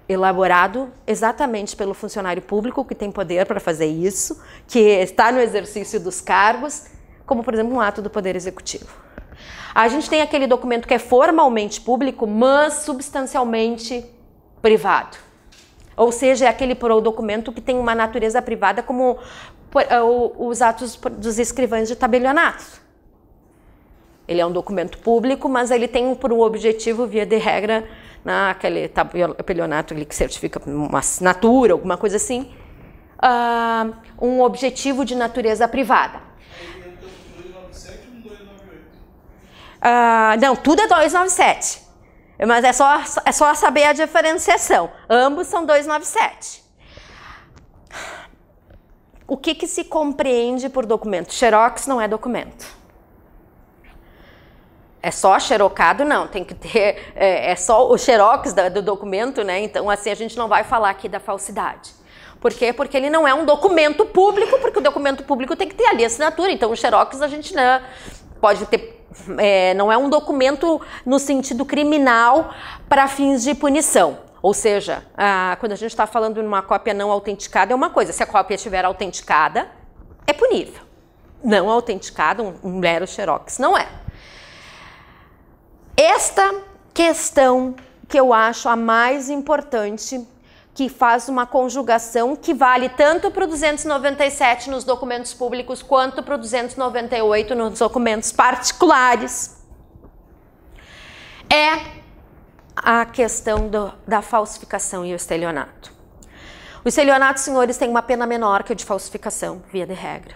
elaborado exatamente pelo funcionário público que tem poder para fazer isso, que está no exercício dos cargos, como, por exemplo, um ato do Poder Executivo. A gente tem aquele documento que é formalmente público, mas substancialmente privado. Ou seja, é aquele documento que tem uma natureza privada, como os atos dos escrivães de tabelionato. Ele é um documento público, mas ele tem por um objetivo, via de regra, naquele tabelionato ali que certifica uma assinatura, alguma coisa assim, um objetivo de natureza privada. Não, tudo é 297, mas é só saber a diferenciação. Ambos são 297. O que se compreende por documento? Xerox não é documento. É só xerocado? Não, tem que ter, é só o xerox do documento, né? Então, assim, a gente não vai falar aqui da falsidade. Por quê? Porque ele não é um documento público, porque o documento público tem que ter ali a assinatura. Então, o xerox a gente não pode ter, não é um documento no sentido criminal para fins de punição. Ou seja, quando a gente está falando de uma cópia não autenticada, é uma coisa. Se a cópia estiver autenticada, é punível. Não autenticada, um mero xerox, não é. Esta questão que eu acho a mais importante, que faz uma conjugação que vale tanto para o 297 nos documentos públicos quanto para o 298 nos documentos particulares, é a questão da falsificação e o estelionato. O estelionato, senhores, tem uma pena menor que o de falsificação, via de regra.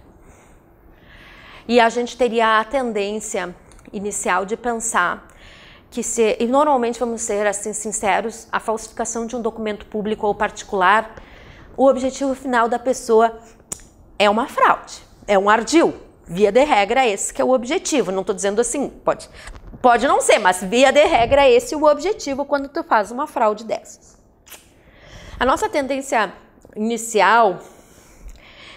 E a gente teria a tendência inicial de pensar que e normalmente, vamos ser assim sinceros, a falsificação de um documento público ou particular, o objetivo final da pessoa é uma fraude, é um ardil. Via de regra, esse que é o objetivo. Não estou dizendo assim, pode não ser, mas via de regra, esse é o objetivo quando tu faz uma fraude dessas. A nossa tendência inicial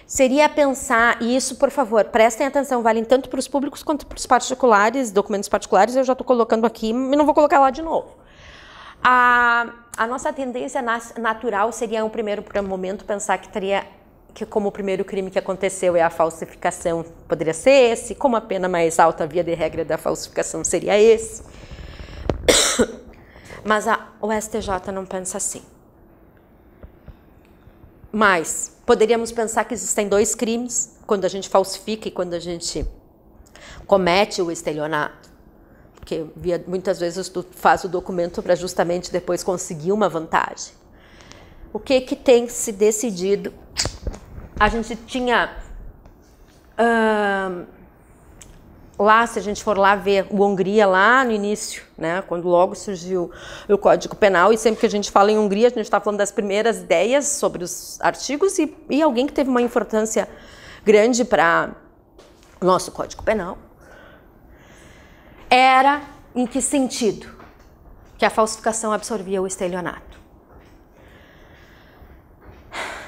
seria pensar, e isso, por favor, prestem atenção, valem tanto para os públicos quanto para os particulares, documentos particulares, eu já estou colocando aqui e não vou colocar lá de novo. A nossa tendência natural seria, no primeiro momento, pensar que como o primeiro crime que aconteceu é a falsificação, poderia ser esse, como a pena mais alta, via de regra da falsificação, seria esse. Mas o STJ não pensa assim. Mas poderíamos pensar que existem dois crimes, quando a gente falsifica e quando a gente comete o estelionato. Porque muitas vezes tu faz o documento para justamente depois conseguir uma vantagem. O que tem se decidido? A gente tinha lá, se a gente for lá ver o Hungria lá no início, né, quando logo surgiu o Código Penal, e sempre que a gente fala em Hungria, a gente está falando das primeiras ideias sobre os artigos e alguém que teve uma importância grande para o nosso Código Penal. Era em que sentido? Que a falsificação absorvia o estelionato.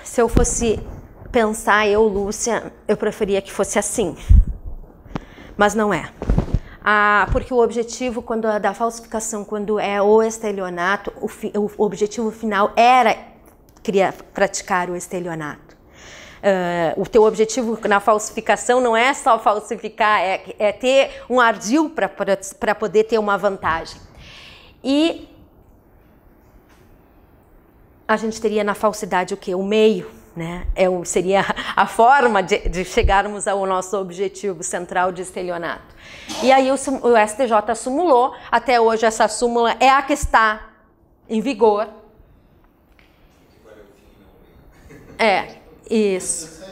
Se eu fosse pensar, Lúcia, eu preferia que fosse assim. Mas não é. Porque o objetivo da falsificação, quando é o estelionato, o objetivo final era praticar o estelionato. O teu objetivo na falsificação não é só falsificar, é ter um ardil para poder ter uma vantagem. E a gente teria na falsidade o quê? O meio. Né? Seria a forma de chegarmos ao nosso objetivo central de estelionato. E aí o STJ sumulou, até hoje essa súmula é a que está em vigor. Isso.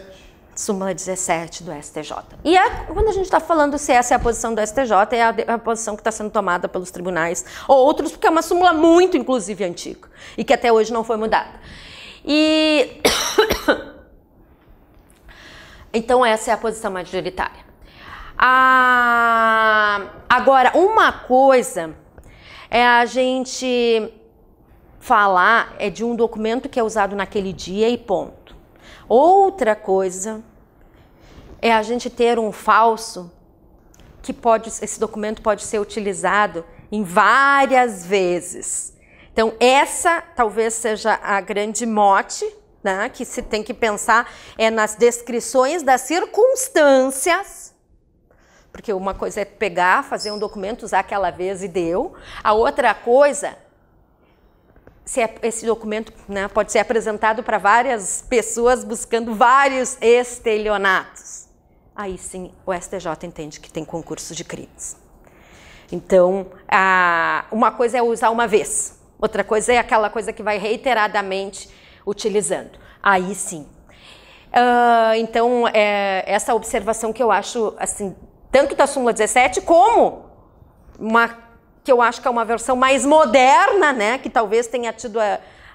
Súmula 17 do STJ. E quando a gente está falando se essa é a posição do STJ, é a posição que está sendo tomada pelos tribunais ou outros, porque é uma súmula muito, inclusive, antiga e que até hoje não foi mudada. E então essa é a posição majoritária. Agora, uma coisa é a gente falar de um documento que é usado naquele dia e ponto. Outra coisa é a gente ter um falso que esse documento pode ser utilizado em várias vezes. Então, essa talvez seja a grande mote, né, que se tem que pensar nas descrições das circunstâncias, porque uma coisa é pegar, fazer um documento, usar aquela vez e deu. A outra coisa, se esse documento, né, pode ser apresentado para várias pessoas buscando vários estelionatos. Aí sim, o STJ entende que tem concurso de crimes. Então, uma coisa é usar uma vez. Outra coisa é aquela coisa que vai reiteradamente utilizando. Aí sim. Então, essa observação que eu acho, assim, tanto da súmula 17, como que eu acho que é uma versão mais moderna, né, que talvez tenha tido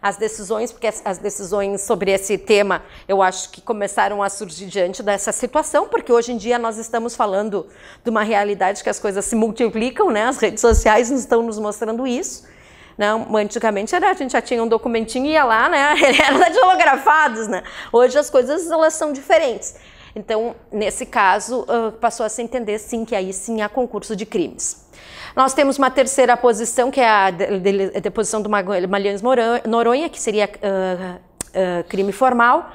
as decisões, porque as decisões sobre esse tema, eu acho que começaram a surgir diante dessa situação, porque hoje em dia nós estamos falando de uma realidade que as coisas se multiplicam, né? As redes sociais estão nos mostrando isso. Não, antigamente a gente já tinha um documentinho e ia lá, né? Ele era datilografados, né? Hoje as coisas elas são diferentes. Então, nesse caso, passou a se entender, sim, que aí sim há concurso de crimes. Nós temos uma terceira posição, que é a deposição do Magalhães Noronha, que seria crime formal.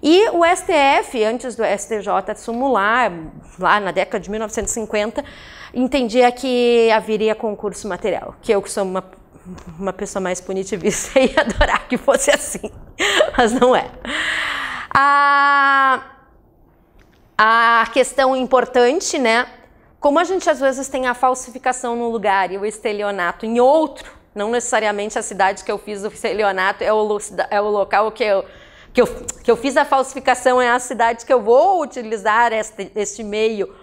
E o STF, antes do STJ sumular, lá na década de 1950, entendia que haveria concurso material, que eu que sou uma pessoa mais punitivista ia adorar que fosse assim, mas não é. A questão importante, né? Como a gente às vezes tem a falsificação num lugar e o estelionato em outro, não necessariamente a cidade que eu fiz o estelionato é o local que eu fiz a falsificação, é a cidade que eu vou utilizar este meio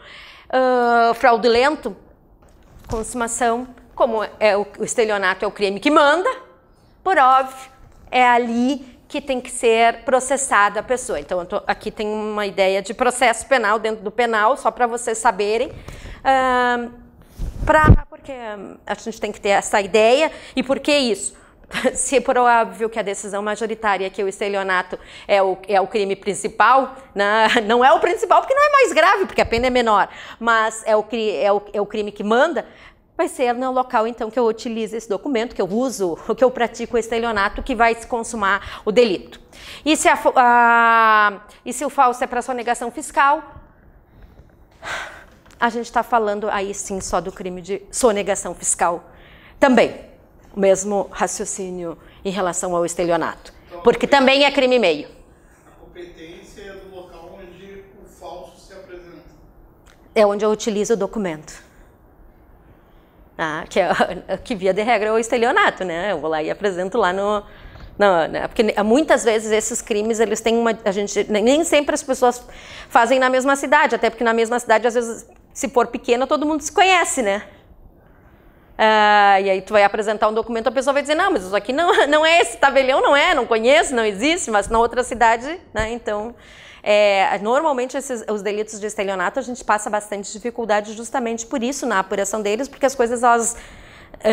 fraudulento, consumação, como o estelionato é o crime que manda, por óbvio, é ali que tem que ser processada a pessoa. Então, aqui tem uma ideia de processo penal dentro do penal, só para vocês saberem, porque a gente tem que ter essa ideia. E por que isso? Se é provável que a decisão majoritária é que o estelionato é o crime principal, né? Não é o principal porque não é mais grave, porque a pena é menor, mas é o crime que manda, vai ser no local, então, que eu utilizo esse documento, que eu uso, que eu pratico o estelionato, que vai se consumar o delito. E se o falso é para sonegação fiscal, a gente está falando aí sim só do crime de sonegação fiscal. Também, o mesmo raciocínio em relação ao estelionato, porque também é crime meio. A competência é do local onde o falso se apresenta. É onde eu utilizo o documento. Que via de regra é o estelionato, né? Eu vou lá e apresento lá porque muitas vezes esses crimes, eles têm nem sempre as pessoas fazem na mesma cidade, até porque na mesma cidade, às vezes, se for pequena, todo mundo se conhece, né? E aí tu vai apresentar um documento, a pessoa vai dizer, não, mas isso aqui não é esse tabelião, não conheço, não existe, mas na outra cidade, né? Então, normalmente os delitos de estelionato a gente passa bastante dificuldade justamente por isso na apuração deles, porque as coisas elas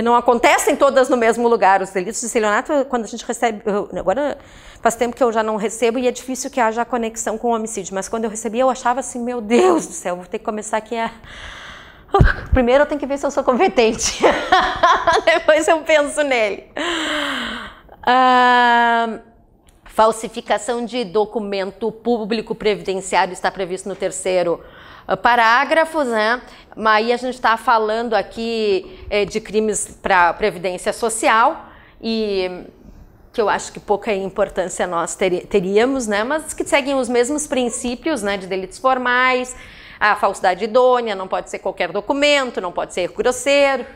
não acontecem todas no mesmo lugar. Os delitos de estelionato, quando a gente recebe, agora faz tempo que eu já não recebo e é difícil que haja conexão com o homicídio, mas quando eu recebia eu achava assim, meu Deus do céu, vou ter que começar aqui primeiro eu tenho que ver se eu sou competente, depois eu penso nele. Falsificação de documento público previdenciário está previsto no 3º parágrafo, né? Mas aí a gente está falando aqui de crimes para previdência social e que eu acho que pouca importância nós teríamos, né? Mas que seguem os mesmos princípios, né? De delitos formais, a falsidade idônea, não pode ser qualquer documento, não pode ser erro grosseiro,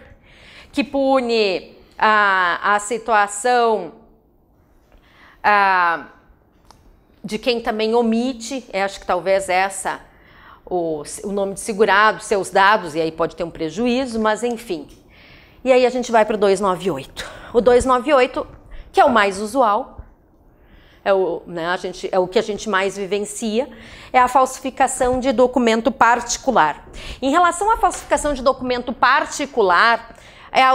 que pune a situação de quem também omite, acho que talvez o nome de segurado, seus dados, e aí pode ter um prejuízo, mas enfim. E aí a gente vai para o 298. O 298, que é o mais usual, é o que a gente mais vivencia, é a falsificação de documento particular. Em relação à falsificação de documento particular,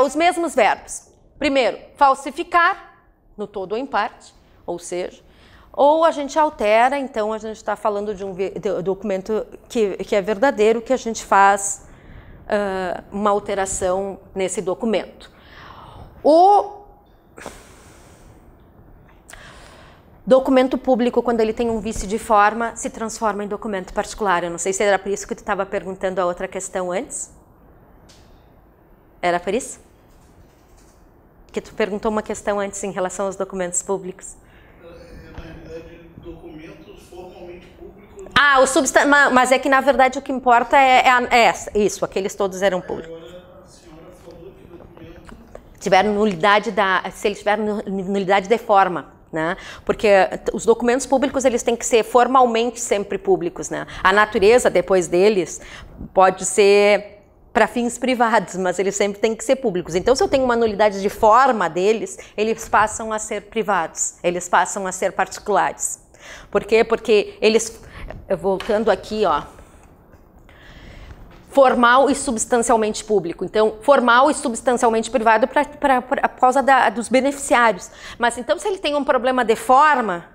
os mesmos verbos. Primeiro, falsificar, no todo ou em parte, ou seja, ou a gente altera, então a gente está falando de um documento que é verdadeiro, que a gente faz uma alteração nesse documento. O documento público, quando ele tem um vício de forma, se transforma em documento particular. Eu não sei se era por isso que tu estava perguntando a outra questão antes. Era por isso? Que tu perguntou uma questão antes em relação aos documentos públicos. Na realidade, documentos formalmente públicos... Mas é que na verdade o que importa é isso, aqueles todos eram públicos. Agora a senhora falou que documento... Se eles tiverem nulidade de forma. Né? Porque os documentos públicos eles têm que ser formalmente sempre públicos, né? A natureza depois deles pode ser para fins privados, mas eles sempre têm que ser públicos. Então, se eu tenho uma nulidade de forma deles, eles passam a ser privados, eles passam a ser particulares. Por quê? Porque eles, voltando aqui, ó, formal e substancialmente público. Então, formal e substancialmente privado por causa dos beneficiários. Mas, então, se ele tem um problema de forma,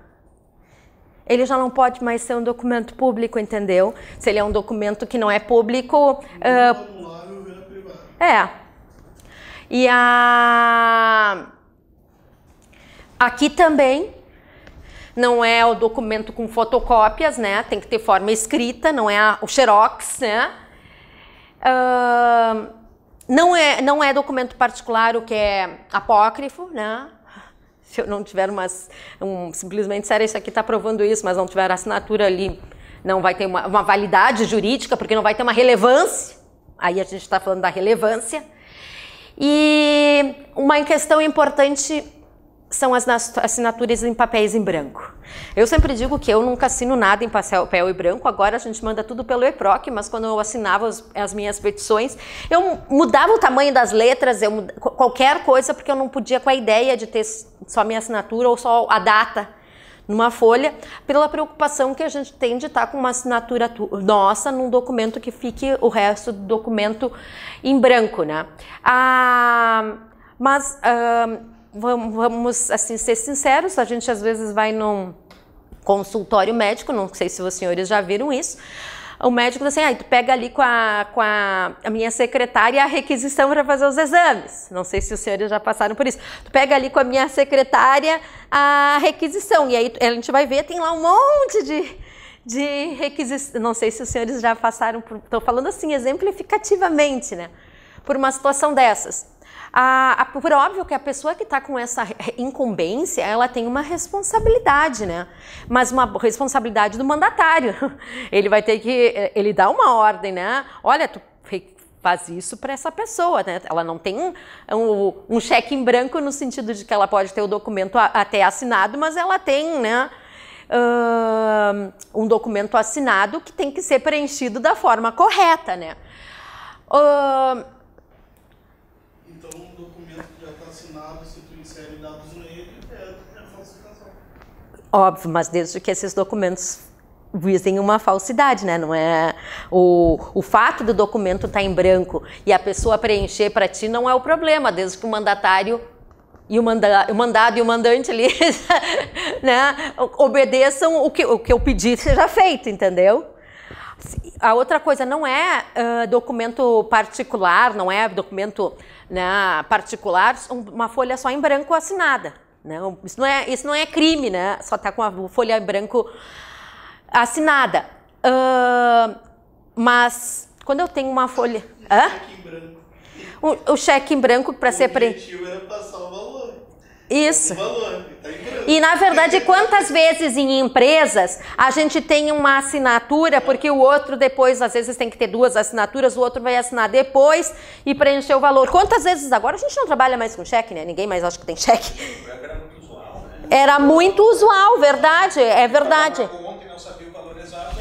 ele já não pode mais ser um documento público, entendeu? Se ele é um documento que não é público... E aqui também não é o documento com fotocópias, né? Tem que ter forma escrita, não é o xerox, né? Não é documento particular o que é apócrifo, né? Se eu não tiver simplesmente, sério, isso aqui está provando isso, mas não tiver assinatura ali, não vai ter uma validade jurídica, porque não vai ter uma relevância. Aí a gente está falando da relevância. E uma questão importante são as assinaturas em papéis em branco. Eu sempre digo que eu nunca assino nada em papel em branco, agora a gente manda tudo pelo EPROC, mas quando eu assinava as minhas petições, eu mudava o tamanho das letras, qualquer coisa, porque eu não podia com a ideia de ter só minha assinatura ou só a data numa folha, pela preocupação que a gente tem de estar com uma assinatura nossa num documento que fique o resto do documento em branco, né? Vamos assim, ser sinceros, a gente às vezes vai num consultório médico, não sei se os senhores já viram isso, o médico diz assim, tu pega ali com a minha secretária a requisição para fazer os exames, não sei se os senhores já passaram por isso, tu pega ali com a minha secretária a requisição, e aí a gente vai ver, tem lá um monte de requisição, não sei se os senhores já passaram estou falando assim, exemplificativamente, né, por uma situação dessas. Por óbvio que a pessoa que está com essa incumbência, ela tem uma responsabilidade, né? Mas uma responsabilidade do mandatário. Ele vai ter que, ele dá uma ordem, né? Olha, tu faz isso para essa pessoa, né? Ela não tem um cheque em branco no sentido de que ela pode ter o documento até assinado, mas ela tem, né? Um documento assinado que tem que ser preenchido da forma correta, né? Então, um documento que já está assinado, se tu insere dados nele, é falsificação. Óbvio, mas desde que esses documentos visem uma falsidade, né? Não é o fato do documento estar em branco e a pessoa preencher para ti não é o problema, desde que o mandatário e o mandado e o mandante ali, né, obedeçam o que eu pedi seja feito, entendeu? A outra coisa não é documento particular, não é documento, né, particular, uma folha só em branco assinada. Né? Isso não é crime, né? Só tá com a folha em branco assinada. Mas quando eu tenho uma folha... Cheque em branco. O cheque em branco para ser... O objetivo era passar o valor. Isso. O valor, tá em branco. E, na verdade, quantas vezes em empresas a gente tem uma assinatura, porque o outro depois, às vezes tem que ter duas assinaturas, o outro vai assinar depois e preencher o valor. Quantas vezes agora a gente não trabalha mais com cheque, né? Ninguém mais acha que tem cheque. Era muito usual, né? Era muito usual, verdade, é verdade. Ontem não sabia o valor exato,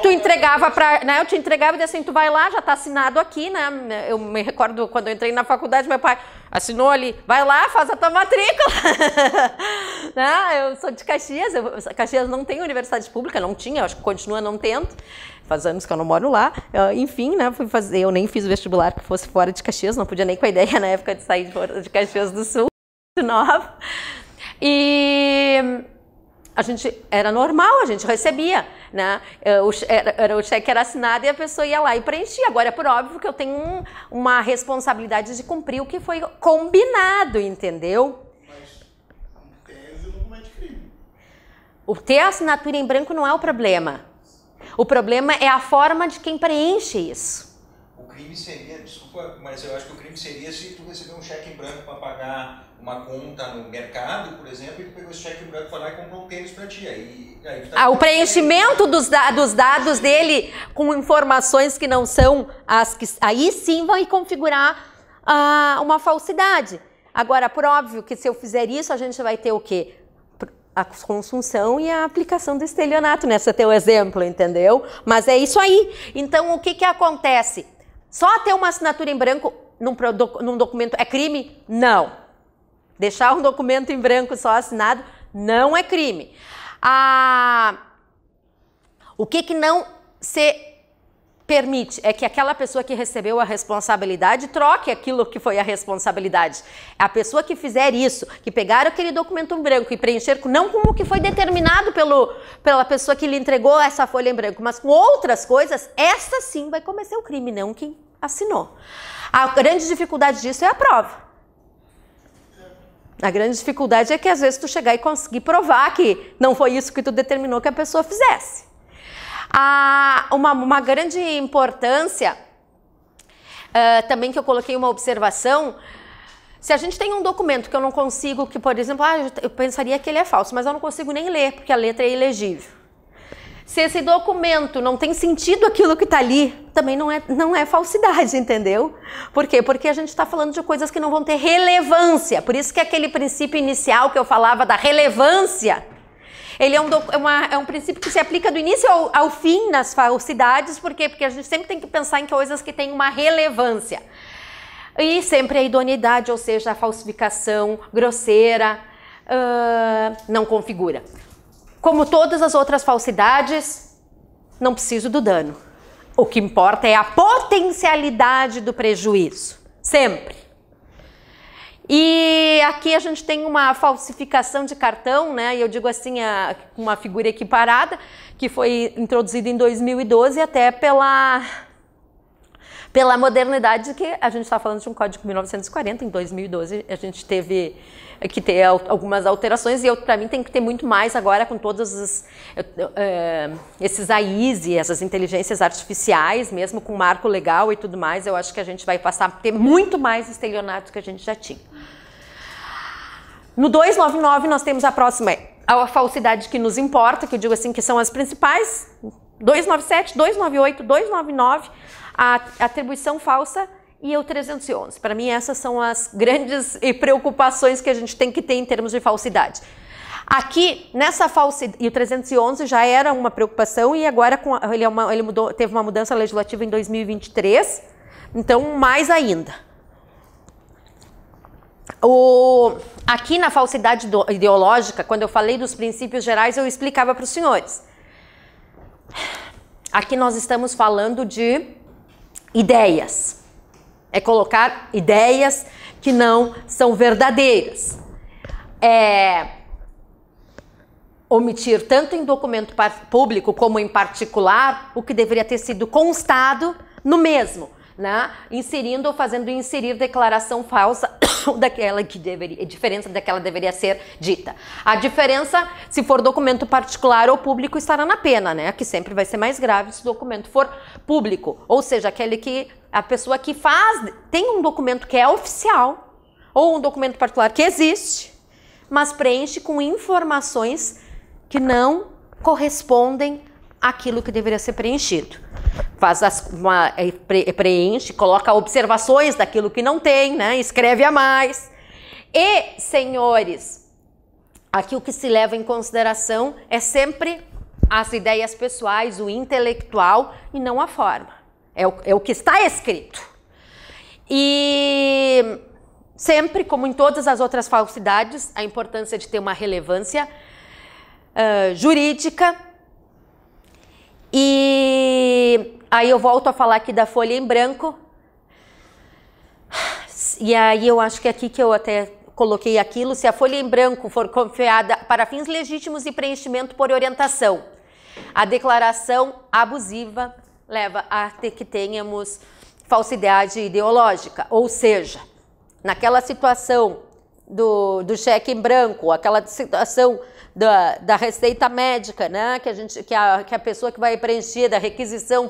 Tu entregava para, né? Eu te entregava e assim, tu vai lá, já está assinado aqui, né? Eu me recordo quando eu entrei na faculdade, meu pai assinou ali, vai lá, faz a tua matrícula. Né? Eu sou de Caxias, Caxias não tem universidade pública, não tinha, acho que continua não tendo. Faz anos que eu não moro lá. Enfim, né? Fui fazer, eu nem fiz vestibular que fosse fora de Caxias, não podia nem com a ideia na época de sair de Caxias do Sul, muito nova. E era normal, a gente recebia, né? O cheque era assinado e a pessoa ia lá e preenchia. Agora, é por óbvio que eu tenho uma responsabilidade de cumprir o que foi combinado, entendeu? Mas, em tese, não comete crime. O ter a assinatura em branco não é o problema. O problema é a forma de quem preenche isso. O crime seria, desculpa, mas eu acho que o crime seria se tu receber um cheque em branco para pagar uma conta no mercado, por exemplo, e tu pegou esse cheque em branco, foi lá e comprou um tênis para ti. Aí tu tá o preenchimento dos dados dele com informações que não são as que... Aí sim vai configurar uma falsidade. Agora, por óbvio que se eu fizer isso, a gente vai ter o quê? A consunção e a aplicação do estelionato nesse teu exemplo, entendeu? Mas é isso aí. Então, o que acontece? Só ter uma assinatura em branco num documento é crime? Não. Deixar um documento em branco só assinado não é crime. O que não se permite é que aquela pessoa que recebeu a responsabilidade troque aquilo que foi a responsabilidade. A pessoa que fizer isso, que pegar aquele documento em branco e preencher não com o que foi determinado pela pessoa que lhe entregou essa folha em branco, mas com outras coisas, essa sim vai cometer o crime, não quem assinou. A grande dificuldade disso é a prova. A grande dificuldade é que às vezes tu chegar e conseguir provar que não foi isso que tu determinou que a pessoa fizesse. Uma grande importância, também que eu coloquei uma observação, se a gente tem um documento que eu não consigo, que por exemplo, eu pensaria que ele é falso, mas eu não consigo nem ler, porque a letra é ilegível. Se esse documento não tem sentido aquilo que está ali, também não é falsidade, entendeu? Por quê? Porque a gente está falando de coisas que não vão ter relevância. Por isso que aquele princípio inicial que eu falava da relevância, ele é um princípio que se aplica do início ao fim nas falsidades. Por quê? Porque a gente sempre tem que pensar em coisas que têm uma relevância. E sempre a idoneidade, ou seja, a falsificação grosseira, não configura. Como todas as outras falsidades, não preciso do dano. O que importa é a potencialidade do prejuízo. Sempre. E aqui a gente tem uma falsificação de cartão, né? E eu digo assim, uma figura equiparada, que foi introduzida em 2012 até pela modernidade, que a gente está falando de um código de 1940, em 2012 a gente teve que ter algumas alterações, e para mim tem que ter muito mais agora com todos esses AIs e essas inteligências artificiais, mesmo com marco legal e tudo mais, eu acho que a gente vai passar a ter muito mais estelionatos que a gente já tinha. No 299 nós temos a próxima, a falsidade que nos importa, que eu digo assim que são as principais, 297, 298, 299, a atribuição falsa e o 311. Para mim, essas são as grandes preocupações que a gente tem que ter em termos de falsidade. Aqui, nessa falsidade, e o 311 já era uma preocupação, e agora ele teve uma mudança legislativa em 2023, então mais ainda. Aqui na falsidade ideológica, quando eu falei dos princípios gerais, eu explicava para os senhores. Aqui nós estamos falando de ideias. É colocar ideias que não são verdadeiras. É omitir tanto em documento público como em particular o que deveria ter sido constado no mesmo, né? Inserindo ou fazendo inserir declaração falsa daquela que deveria, diferença daquela deveria ser dita. A diferença, se for documento particular ou público, estará na pena, né? Que sempre vai ser mais grave se o documento for público, ou seja, aquele que a pessoa que tem um documento que é oficial ou um documento particular que existe, mas preenche com informações que não correspondem àquilo que deveria ser preenchido. Preenche, coloca observações daquilo que não tem, né? Escreve a mais. E, senhores, aqui o que se leva em consideração é sempre as ideias pessoais, o intelectual e não a forma. É o que está escrito. E sempre, como em todas as outras falsidades, a importância de ter uma relevância jurídica. E aí eu volto a falar aqui da folha em branco. E aí eu acho que aqui que eu até coloquei aquilo, se a folha em branco for confiada para fins legítimos e preenchimento por orientação, a declaração abusiva leva a que tenhamos falsidade ideológica, ou seja, naquela situação do cheque em branco, aquela situação da receita médica, né, que a pessoa que vai preencher da requisição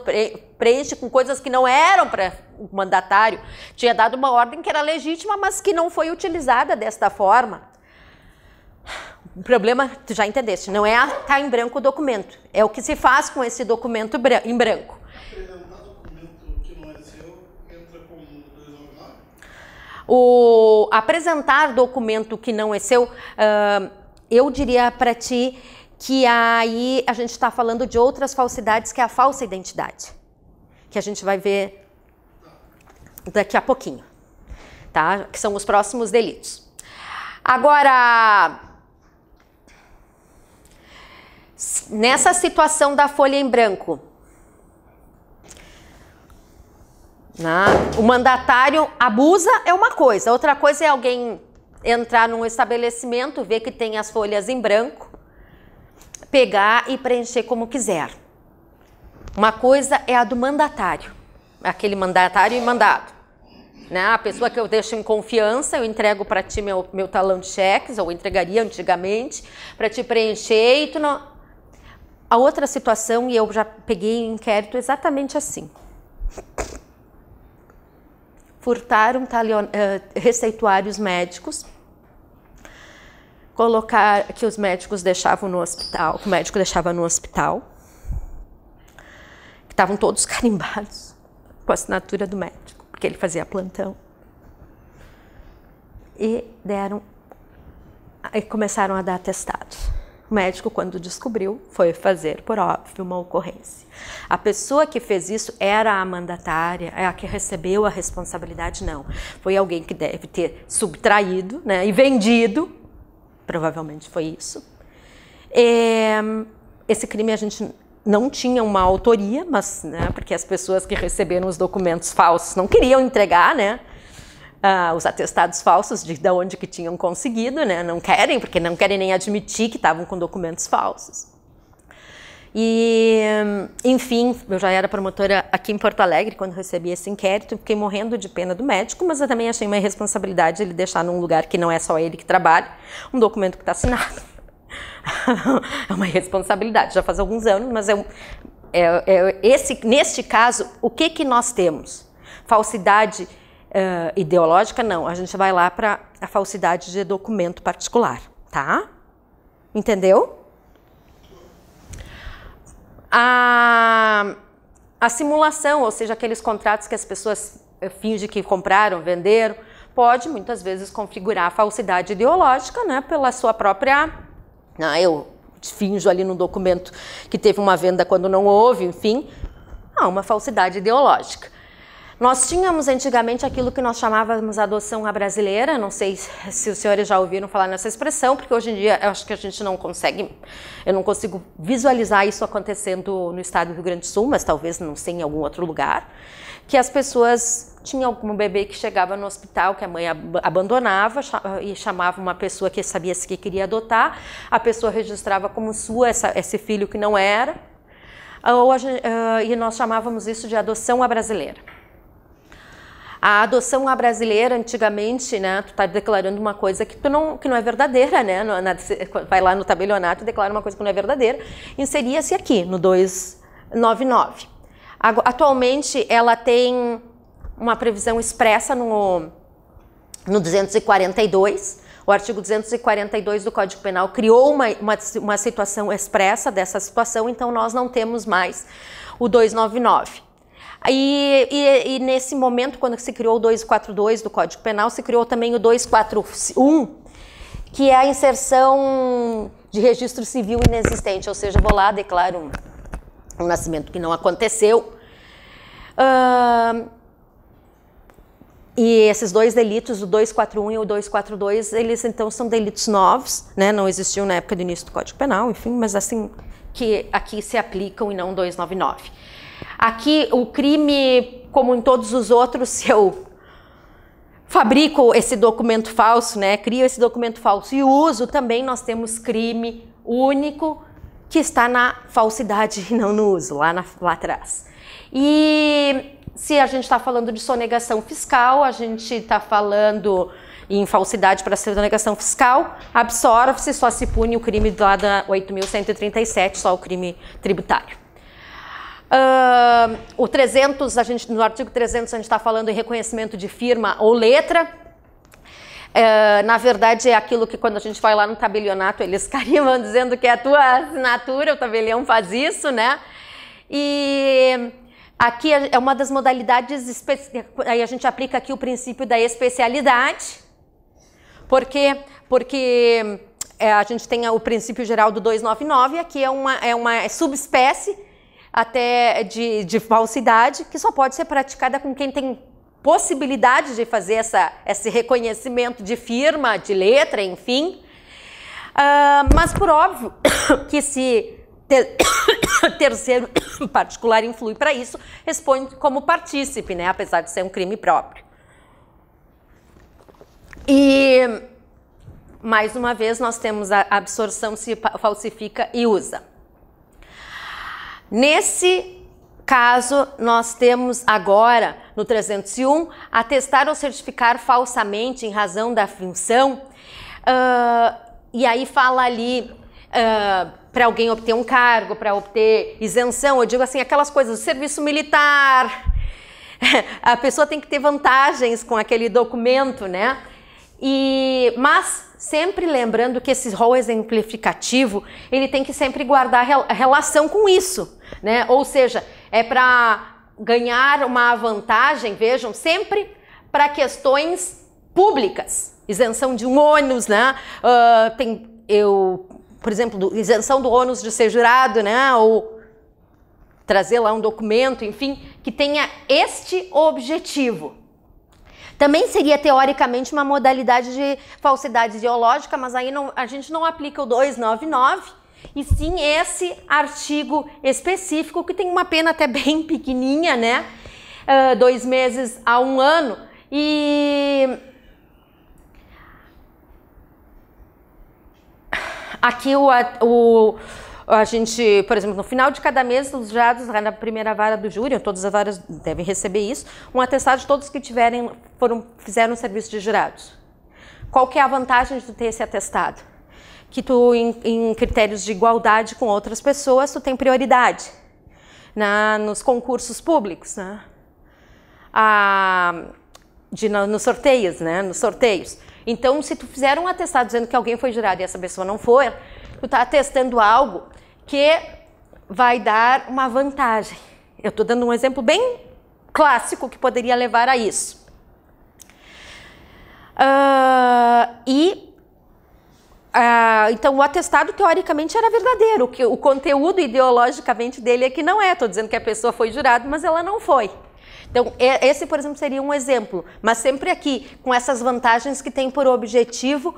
preenche com coisas que não eram para o mandatário, tinha dado uma ordem que era legítima, mas que não foi utilizada desta forma. O problema, tu já entendeste, não é tá em branco o documento, é o que se faz com esse documento em branco. Apresentar documento que não é seu entra como 299? Apresentar documento que não é seu, eu diria para ti que aí a gente está falando de outras falsidades, que é a falsa identidade, que a gente vai ver daqui a pouquinho, tá? Que são os próximos delitos. Agora, nessa situação da folha em branco, o mandatário abusa é uma coisa, outra coisa é alguém entrar num estabelecimento, ver que tem as folhas em branco, pegar e preencher como quiser. Uma coisa é a do mandatário, aquele mandatário e mandado. Né? A pessoa que eu deixo em confiança, eu entrego para ti meu talão de cheques, ou entregaria antigamente, para te preencher e tu não... A outra situação, e eu já peguei em inquérito exatamente assim. Furtaram receituários médicos, colocar que os médicos deixavam no hospital, que o médico deixava no hospital, que estavam todos carimbados com a assinatura do médico, porque ele fazia plantão. E começaram a dar atestados. O médico, quando descobriu, foi fazer, por óbvio, uma ocorrência. A pessoa que fez isso era a mandatária, é a que recebeu a responsabilidade, não. Foi alguém que deve ter subtraído, né, e vendido, provavelmente foi isso. Esse crime a gente não tinha uma autoria, mas, né, porque as pessoas que receberam os documentos falsos não queriam entregar, né, os atestados falsos de onde que tinham conseguido, né? Não querem, porque não querem nem admitir que estavam com documentos falsos. E, enfim, eu já era promotora aqui em Porto Alegre quando recebi esse inquérito, fiquei morrendo de pena do médico, mas eu também achei uma irresponsabilidade ele deixar num lugar que não é só ele que trabalha, um documento que está assinado. É uma irresponsabilidade, já faz alguns anos, mas neste caso, o que nós temos? Falsidade ideológica, não. A gente vai lá para a falsidade de documento particular, tá? Entendeu? A simulação, ou seja, aqueles contratos que as pessoas fingem que compraram, venderam, pode muitas vezes configurar a falsidade ideológica, né? Pela sua própria... eu finjo ali no documento que teve uma venda quando não houve, enfim. Uma falsidade ideológica. Nós tínhamos antigamente aquilo que nós chamávamos adoção à brasileira, não sei se os senhores já ouviram falar nessa expressão, porque hoje em dia eu acho que a gente não consegue, eu não consigo visualizar isso acontecendo no estado do Rio Grande do Sul, mas talvez não sei em algum outro lugar, que as pessoas tinham algum bebê que chegava no hospital, que a mãe abandonava e chamava uma pessoa que sabia se que queria adotar, a pessoa registrava como sua esse filho que não era, e nós chamávamos isso de adoção à brasileira. A adoção à brasileira, antigamente, né, tu tá declarando uma coisa que não é verdadeira, né, vai lá no tabelionato e declara uma coisa que não é verdadeira, inseria-se aqui, no 299. Atualmente, ela tem uma previsão expressa no 242, o artigo 242 do Código Penal criou uma situação expressa dessa situação, então nós não temos mais o 299. E nesse momento, quando se criou o 242 do Código Penal, se criou também o 241, que é a inserção de registro civil inexistente, ou seja, vou lá, declaro um nascimento que não aconteceu. E esses dois delitos, o 241 e o 242, eles então são delitos novos, né? Não existiam na época do início do Código Penal, enfim, mas assim, que aqui se aplicam e não 299. Aqui, o crime, como em todos os outros, se eu fabrico esse documento falso, né, crio esse documento falso e uso, também nós temos crime único que está na falsidade e não no uso, lá atrás. E se a gente está falando de sonegação fiscal, a gente está falando em falsidade para sonegação fiscal, absorve-se, só se pune o crime lá da 8.137, só o crime tributário. O 300, no artigo 300 a gente está falando em reconhecimento de firma ou letra. Na verdade é aquilo que quando a gente vai lá no tabelionato eles carimbam dizendo que é a tua assinatura, o tabelião faz isso, né? E aqui é uma das modalidades, aí a gente aplica aqui o princípio da especialidade. Por quê? Porque a gente tem o princípio geral do 299, aqui é uma subespécie até de falsidade, que só pode ser praticada com quem tem possibilidade de fazer esse reconhecimento de firma, de letra, enfim. Mas por óbvio que se terceiro particular influi para isso, responde como partícipe, né? Apesar de ser um crime próprio. E, mais uma vez, nós temos a absorção se falsifica e usa. Nesse caso, nós temos agora, no 301, atestar ou certificar falsamente em razão da função, e aí fala ali para alguém obter um cargo, para obter isenção, eu digo assim, aquelas coisas do serviço militar, a pessoa tem que ter vantagens com aquele documento, né? Mas sempre lembrando que esse rol exemplificativo, ele tem que sempre guardar a relação com isso, né? Ou seja, é para ganhar uma vantagem, vejam, sempre para questões públicas, isenção de um ônus, né? Por exemplo, isenção do ônus de ser jurado, né? Ou trazer lá um documento, enfim, que tenha este objetivo. Também seria, teoricamente, uma modalidade de falsidade ideológica, mas aí a gente não aplica o 299, e sim esse artigo específico, que tem uma pena até bem pequenininha, né? 2 meses a 1 ano. E aqui a gente, por exemplo, no final de cada mês, os jurados na primeira vara do júri, todas as varas devem receber isso, um atestado de todos que fizeram o serviço de jurados. Qual que é a vantagem de tu ter esse atestado? Que tu, em critérios de igualdade com outras pessoas, tu tem prioridade nos concursos públicos, né? Nos sorteios, né? Nos sorteios. Então, se tu fizer um atestado dizendo que alguém foi jurado e essa pessoa não foi, tu está atestando algo que vai dar uma vantagem. Eu estou dando um exemplo bem clássico que poderia levar a isso. Então, o atestado, teoricamente, era verdadeiro. O conteúdo, ideologicamente, dele é que não é. Estou dizendo que a pessoa foi jurada, mas ela não foi. Então, esse, por exemplo, seria um exemplo. Mas sempre aqui, com essas vantagens que tem por objetivo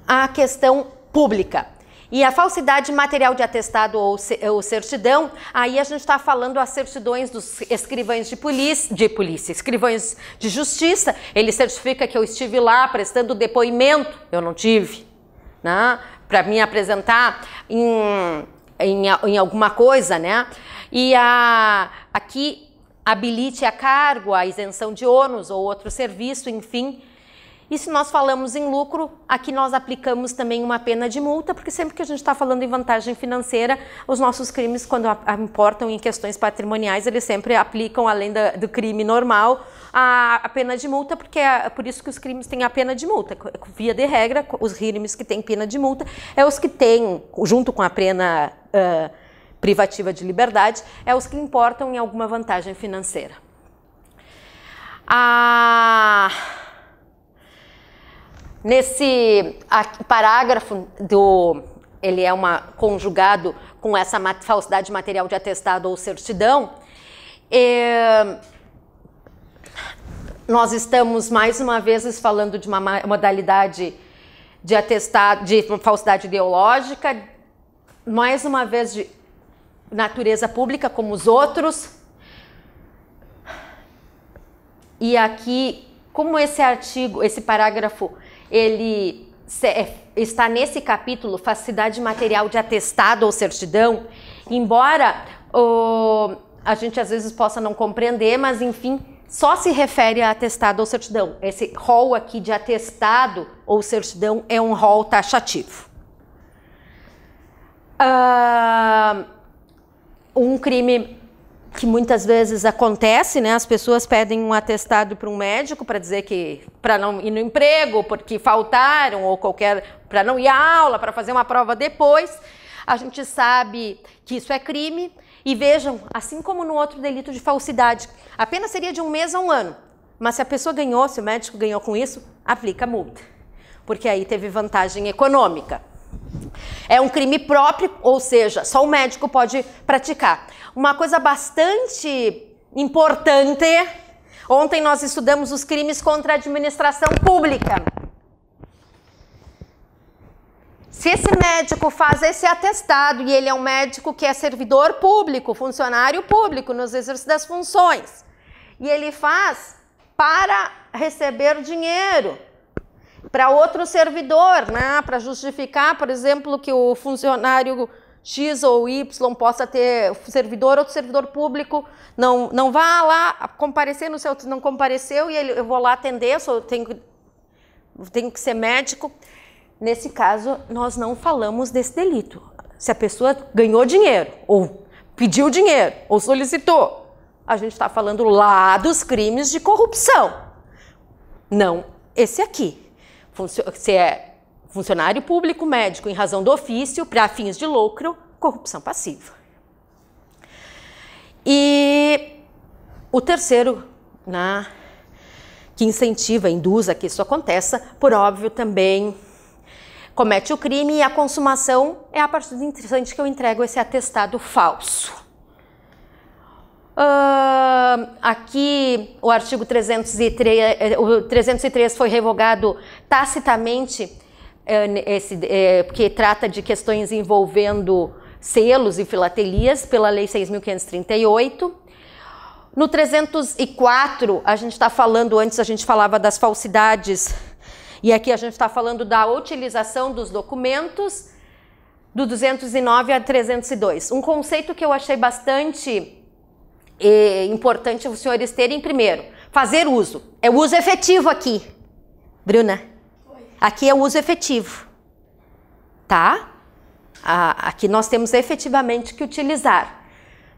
a questão pública. E a falsidade material de atestado ou certidão, aí a gente está falando as certidões dos escrivães de polícia, escrivães de justiça. Ele certifica que eu estive lá prestando depoimento, eu não tive, né? Para me apresentar em alguma coisa, né? E aqui habilite a cargo, a isenção de ônus ou outro serviço, enfim. E se nós falamos em lucro, aqui nós aplicamos também uma pena de multa, porque sempre que a gente está falando em vantagem financeira, os nossos crimes, quando importam em questões patrimoniais, eles sempre aplicam, além do crime normal, a pena de multa, porque é por isso que os crimes têm a pena de multa. Via de regra, os crimes que têm pena de multa é os que têm, junto com a pena privativa de liberdade, é os que importam em alguma vantagem financeira. Nesse parágrafo, ele é conjugado com essa falsidade material de atestado ou certidão, nós estamos mais uma vez falando de uma modalidade de atestado, de falsidade ideológica, mais uma vez de natureza pública como os outros. E aqui, como esse artigo, esse parágrafo, ele está nesse capítulo, falsidade material de atestado ou certidão, embora a gente às vezes possa não compreender, mas enfim, só se refere a atestado ou certidão. Esse rol aqui de atestado ou certidão é um rol taxativo. Um crime que muitas vezes acontece, né? As pessoas pedem um atestado para um médico para dizer que para não ir no emprego, porque faltaram, ou para não ir à aula, para fazer uma prova depois. A gente sabe que isso é crime. E vejam, assim como no outro delito de falsidade, a pena seria de 1 mês a 1 ano. Mas se a pessoa ganhou, se o médico ganhou com isso, aplica multa, porque aí teve vantagem econômica. É um crime próprio, ou seja, só o médico pode praticar. Uma coisa bastante importante. Ontem nós estudamos os crimes contra a administração pública. Se esse médico faz esse atestado e ele é um médico que é servidor público, funcionário público, nos exercícios das funções, e ele faz para receber dinheiro para outro servidor, né? Para justificar, por exemplo, que o funcionário X ou Y possa ter servidor, outro servidor público, não vá lá comparecer no seu, não compareceu e eu vou lá atender, tenho que ser médico. Nesse caso, nós não falamos desse delito. Se a pessoa ganhou dinheiro, ou pediu dinheiro, ou solicitou, a gente está falando lá dos crimes de corrupção. Não esse aqui. Se é funcionário público, médico, em razão do ofício, para fins de lucro, corrupção passiva. E o terceiro, que incentiva, induz a que isso aconteça, por óbvio também comete o crime e a consumação é a parte interessante que eu entrego esse atestado falso. Aqui o artigo 303 foi revogado tacitamente, porque trata de questões envolvendo selos e filatelias pela Lei 6.538. No 304, a gente está falando, antes a gente falava das falsidades, e aqui a gente está falando da utilização dos documentos, do 209 a 302. Um conceito que eu achei bastante importante os senhores terem, primeiro, fazer uso. É o uso efetivo aqui. Bruna? Oi. Aqui é o uso efetivo. Tá? Aqui nós temos efetivamente que utilizar.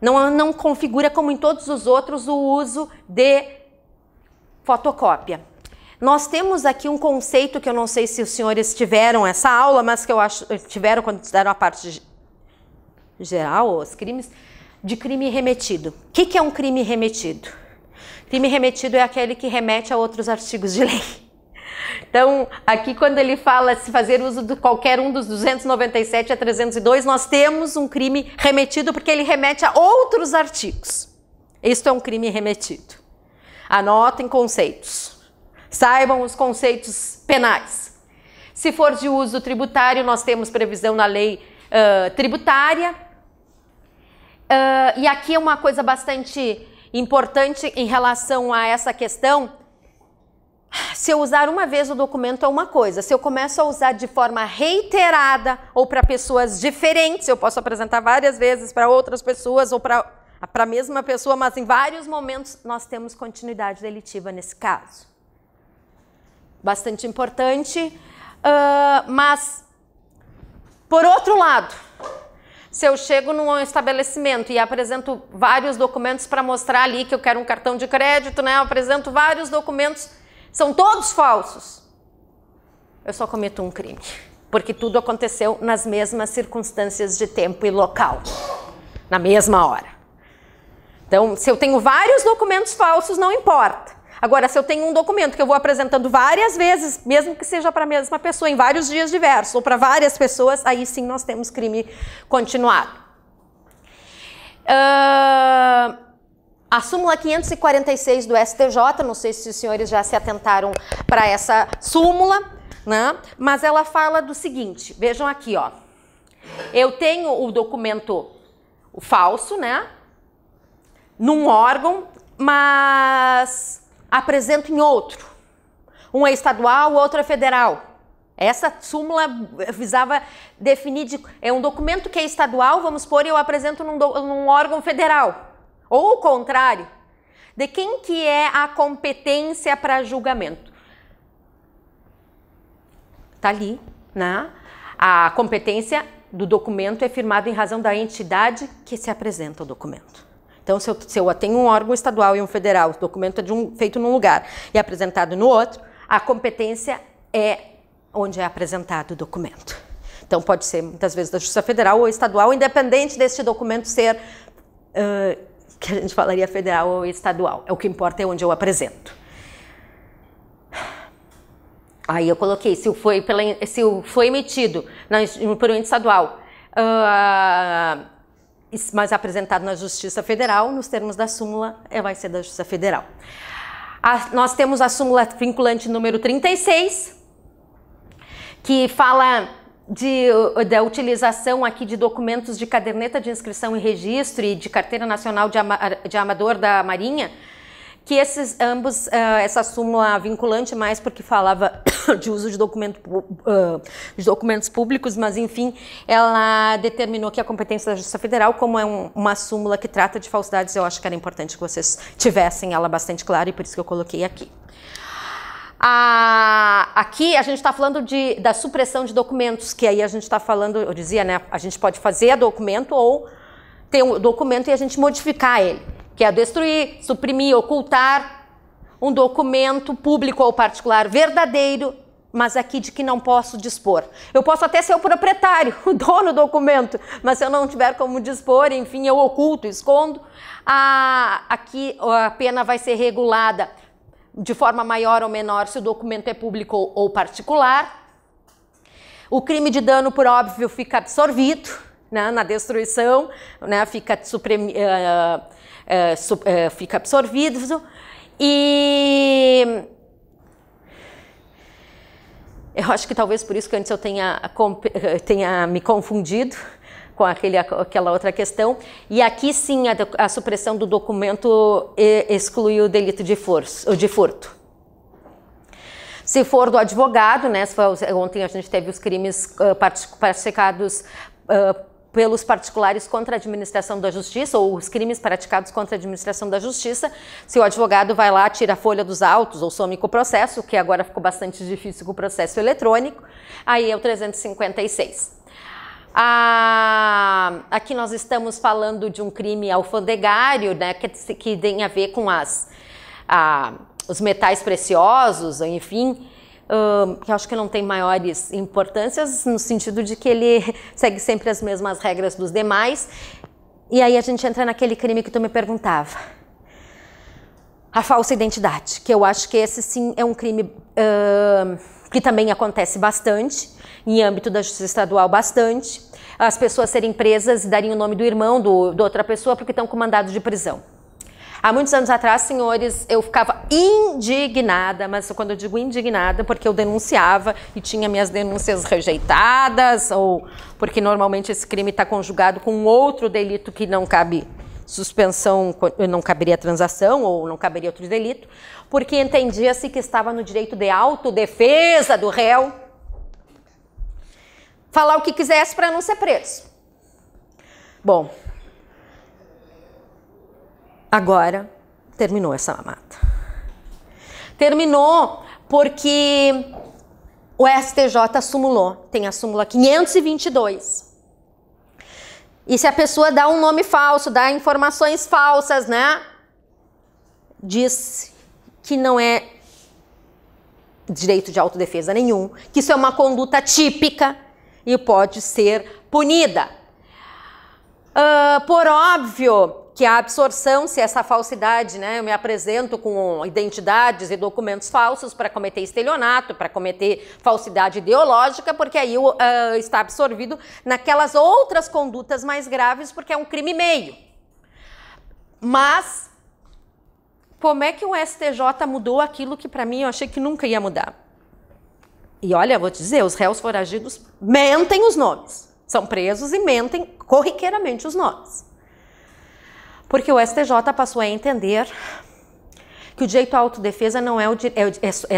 Não configura, como em todos os outros, o uso de fotocópia. Nós temos aqui um conceito que eu não sei se os senhores tiveram essa aula, mas que eu acho tiveram quando estudaram a parte geral, os crimes, de crime remetido. O que é um crime remetido? Crime remetido é aquele que remete a outros artigos de lei. Então, aqui quando ele fala se fazer uso de qualquer um dos 297 a 302, nós temos um crime remetido porque ele remete a outros artigos. Isto é um crime remetido. Anotem conceitos. Saibam os conceitos penais. Se for de uso tributário, nós temos previsão na lei tributária. E aqui é uma coisa bastante importante em relação a essa questão. Se eu usar uma vez o documento é uma coisa. Se eu começo a usar de forma reiterada ou para pessoas diferentes, eu posso apresentar várias vezes para outras pessoas ou para a mesma pessoa, mas em vários momentos nós temos continuidade delitiva nesse caso. Bastante importante, mas, por outro lado, se eu chego num estabelecimento e apresento vários documentos para mostrar ali que eu quero um cartão de crédito, né? Eu apresento vários documentos, são todos falsos. Eu só cometo um crime, porque tudo aconteceu nas mesmas circunstâncias de tempo e local, na mesma hora. Então, se eu tenho vários documentos falsos, não importa. Agora, se eu tenho um documento que eu vou apresentando várias vezes, mesmo que seja para a mesma pessoa, em vários dias diversos, ou para várias pessoas, aí sim nós temos crime continuado. A súmula 546 do STJ, não sei se os senhores já se atentaram para essa súmula, né? Mas ela fala do seguinte, vejam aqui, ó. Eu tenho o documento falso, né? Num órgão, mas apresento em outro. Um é estadual, o outro é federal. Essa súmula visava definir, é um documento que é estadual, vamos supor, e eu apresento num órgão federal. Ou o contrário. De quem que é a competência para julgamento? Está ali, né? A competência do documento é firmada em razão da entidade que se apresenta o documento. Então, se eu tenho um órgão estadual e um federal, o documento é feito num lugar e apresentado no outro, a competência é onde é apresentado o documento. Então, pode ser, muitas vezes, da Justiça Federal ou estadual, independente deste documento ser, que a gente falaria federal ou estadual. O que importa é onde eu apresento. Aí eu coloquei, se foi emitido por um ente estadual, mas apresentado na Justiça Federal, nos termos da súmula, vai ser da Justiça Federal. Nós temos a súmula vinculante número 36, que fala da utilização aqui de documentos de caderneta de inscrição e registro e de carteira nacional de amador da Marinha, que essa súmula vinculante mais porque falava de uso de documentos públicos, mas enfim, ela determinou que a competência da Justiça Federal, como é uma súmula que trata de falsidades, eu acho que era importante que vocês tivessem ela bastante clara e por isso que eu coloquei aqui. Aqui a gente está falando da supressão de documentos, que aí a gente está falando, eu dizia, né, a gente pode fazer documento ou ter um documento e a gente modificar ele, que é destruir, suprimir, ocultar um documento público ou particular verdadeiro, mas aqui de que não posso dispor. Eu posso até ser o proprietário, o dono do documento, mas se eu não tiver como dispor, enfim, eu oculto, escondo. Aqui a pena vai ser regulada de forma maior ou menor se o documento é público ou particular. O crime de dano por óbvio fica absorvido, né, na destruição, né, fica absorvido. E eu acho que talvez por isso que antes eu tenha me confundido com aquela outra questão. E aqui sim a supressão do documento exclui o delito de furto. Se for do advogado, né, ontem a gente teve os crimes praticados pelos particulares contra a administração da justiça, ou os crimes praticados contra a administração da justiça, se o advogado vai lá, tira a folha dos autos ou some com o processo, que agora ficou bastante difícil com o processo eletrônico, aí é o 356. Aqui nós estamos falando de um crime alfandegário, né, que tem a ver com os metais preciosos, enfim, que eu acho que não tem maiores importâncias, no sentido de que ele segue sempre as mesmas regras dos demais. E aí a gente entra naquele crime que tu me perguntava, a falsa identidade, que eu acho que esse sim é um crime que também acontece bastante, em âmbito da justiça estadual bastante, as pessoas serem presas e darem o nome do irmão de outra pessoa porque estão com mandado de prisão. Há muitos anos atrás, senhores, eu ficava indignada, mas quando eu digo indignada, porque eu denunciava e tinha minhas denúncias rejeitadas, ou porque normalmente esse crime está conjugado com um outro delito que não cabe suspensão, não caberia transação, ou não caberia outro delito, porque entendia-se que estava no direito de autodefesa do réu falar o que quisesse para não ser preso. Bom, agora terminou essa mamata. Terminou porque o STJ sumulou, tem a súmula 522. E se a pessoa dá um nome falso, dá informações falsas, né? Diz que não é direito de autodefesa nenhum, que isso é uma conduta típica e pode ser punida. Por óbvio que a absorção, se essa falsidade, né, eu me apresento com identidades e documentos falsos para cometer estelionato, para cometer falsidade ideológica, porque aí está absorvido naquelas outras condutas mais graves, porque é um crime meio. Mas, como é que o STJ mudou aquilo que para mim eu achei que nunca ia mudar? E olha, vou te dizer, os réus foragidos mentem os nomes. São presos e mentem corriqueiramente os nomes. Porque o STJ passou a entender que o direito à autodefesa não é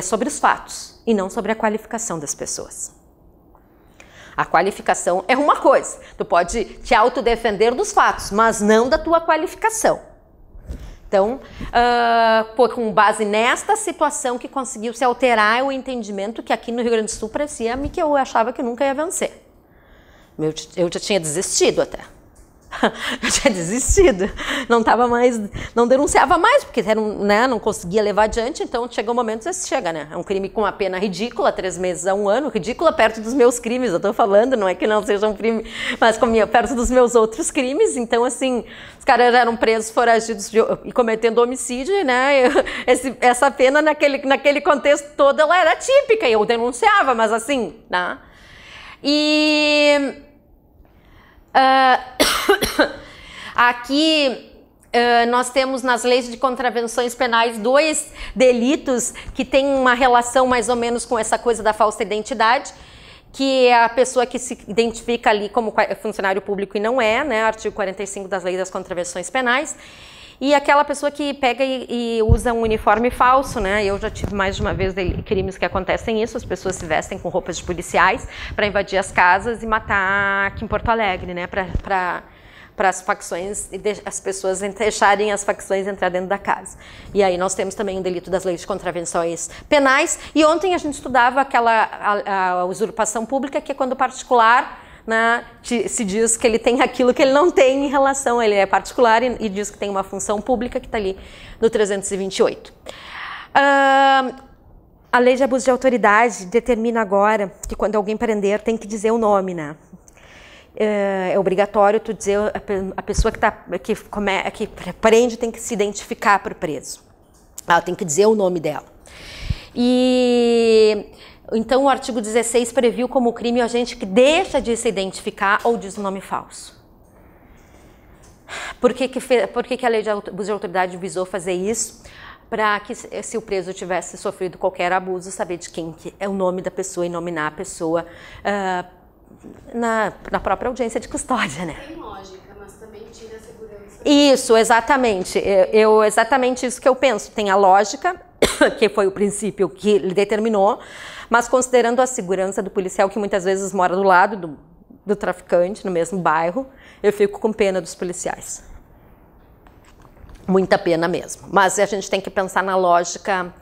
sobre os fatos e não sobre a qualificação das pessoas. A qualificação é uma coisa, tu pode te autodefender dos fatos, mas não da tua qualificação. Então, foi com base nesta situação que conseguiu se alterar o entendimento que aqui no Rio Grande do Sul parecia-me que eu achava que nunca ia vencer. Eu já tinha desistido até. Eu tinha desistido, não denunciava mais, porque né, não conseguia levar adiante, então chegou um momento que chega, né? É um crime com uma pena ridícula, 3 meses a 1 ano, ridícula perto dos meus crimes, eu tô falando, não é que não seja um crime, mas perto dos meus outros crimes, então assim, os caras eram presos, foragidos e cometendo homicídio, né? Essa pena naquele contexto todo, ela era típica, e eu denunciava, mas assim, né? Aqui nós temos nas leis de contravenções penais 2 delitos que têm uma relação mais ou menos com essa coisa da falsa identidade, que é a pessoa que se identifica ali como funcionário público e não é, né? Artigo 45 das leis das contravenções penais. E aquela pessoa que pega e usa um uniforme falso, né? Eu já tive mais de uma vez crimes que acontecem isso, as pessoas se vestem com roupas de policiais para invadir as casas e matar aqui em Porto Alegre, né? Para as facções, as pessoas deixarem as facções entrar dentro da casa. E aí nós temos também o delito das leis de contravenções penais. E ontem a gente estudava a usurpação pública, que é quando o particular, né, se diz que ele tem aquilo que ele não tem em relação, ele é particular e diz que tem uma função pública, que está ali no 328. A lei de abuso de autoridade determina agora que quando alguém prender tem que dizer o nome, né? É obrigatório tu dizer, a pessoa que prende tem que se identificar para o preso. Ela tem que dizer o nome dela. E então o artigo 16 previu como crime o agente que deixa de se identificar ou diz um nome falso. Por que a lei de abuso de autoridade visou fazer isso? Para que, se o preso tivesse sofrido qualquer abuso, saber de quem que é o nome da pessoa e nominar a pessoa na própria audiência de custódia, né? Tem lógica, mas também tira a segurança. Isso, exatamente. Exatamente isso que eu penso. Tem a lógica, que foi o princípio que ele determinou, mas considerando a segurança do policial, que muitas vezes mora do lado do traficante, no mesmo bairro, eu fico com pena dos policiais. Muita pena mesmo. Mas a gente tem que pensar na lógica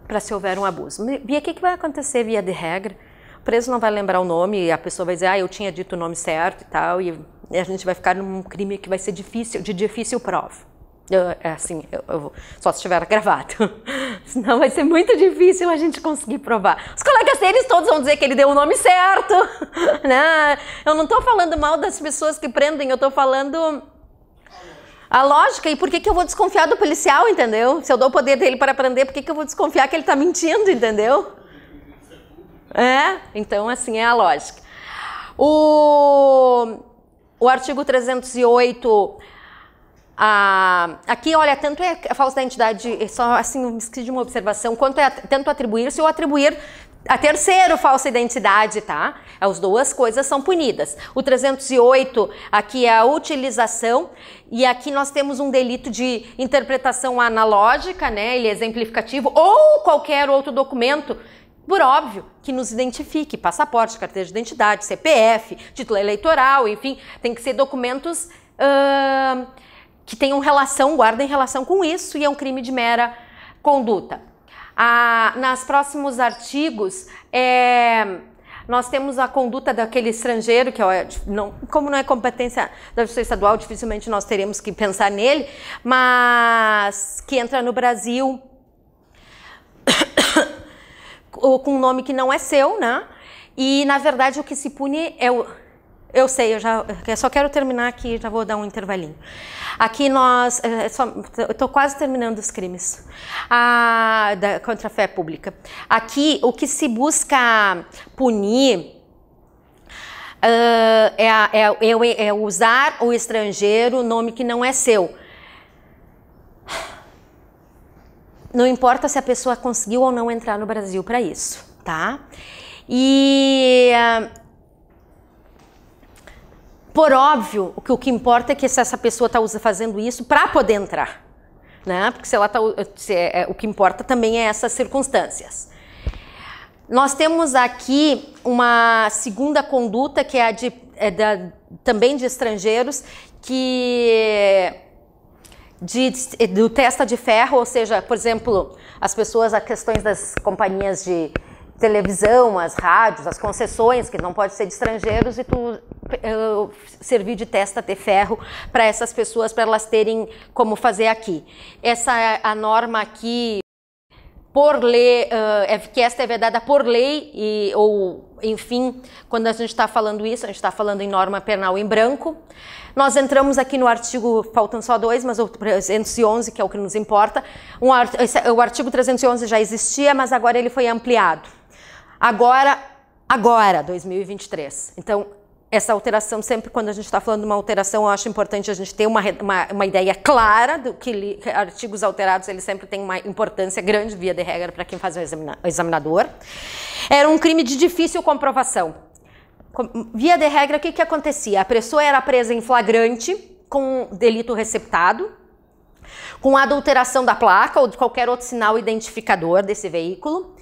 para se houver um abuso. Bia, o que vai acontecer via de regra? O preso não vai lembrar o nome e a pessoa vai dizer, eu tinha dito o nome certo e tal, e a gente vai ficar num crime que vai ser difícil, de difícil prova. Só se estiver gravado. Senão vai ser muito difícil a gente conseguir provar. Os colegas deles todos vão dizer que ele deu o nome certo. Né? Eu não estou falando mal das pessoas que prendem, eu estou falando a lógica. E por que eu vou desconfiar do policial, entendeu? Se eu dou o poder dele para prender, por que eu vou desconfiar que ele está mentindo, entendeu? Então assim é a lógica. O artigo 308... aqui, olha, tanto é a falsa identidade, só assim, eu me esqueci de uma observação, quanto é tanto atribuir-se ou atribuir a terceiro falsa identidade, tá? As duas coisas são punidas. O 308, aqui é a utilização, e aqui nós temos um delito de interpretação analógica, né? Ele é exemplificativo, ou qualquer outro documento, por óbvio, que nos identifique, passaporte, carteira de identidade, CPF, título eleitoral, enfim, tem que ser documentos que tenham relação, guardem relação com isso, e é um crime de mera conduta. Nos próximos artigos, nós temos a conduta daquele estrangeiro, que como não é competência da Justiça Estadual, dificilmente nós teremos que pensar nele, mas que entra no Brasil com um nome que não é seu, né? E, na verdade, o que se pune é o... Eu sei, eu só quero terminar aqui, já vou dar um intervalinho. Aqui eu estou quase terminando os crimes contra a fé pública. Aqui, o que se busca punir é usar o estrangeiro, nome que não é seu. Não importa se a pessoa conseguiu ou não entrar no Brasil para isso, tá? E... por óbvio, o que importa é que se essa pessoa está fazendo isso para poder entrar, né? Porque o que importa também é essas circunstâncias. Nós temos aqui uma segunda conduta, que é também de estrangeiros, do testa de ferro, ou seja, por exemplo, as questões das companhias de televisão, as rádios, as concessões, que não pode ser de estrangeiros, e tu servir de testa de ferro para essas pessoas, para elas terem como fazer aqui. A norma aqui, por lei, que esta é vedada por lei, ou enfim, quando a gente está falando isso, a gente está falando em norma penal em branco. Nós entramos aqui no artigo, faltam só 2, mas o 311, que é o que nos importa. O artigo 311 já existia, mas agora ele foi ampliado. Agora, 2023. Então, essa alteração, sempre quando a gente está falando de uma alteração, eu acho importante a gente ter uma ideia clara do que artigos alterados, eles sempre têm uma importância grande, via de regra, para quem faz o examinador. Era um crime de difícil comprovação. Via de regra, o que acontecia? A pessoa era presa em flagrante, com delito receptado, com adulteração da placa ou de qualquer outro sinal identificador desse veículo,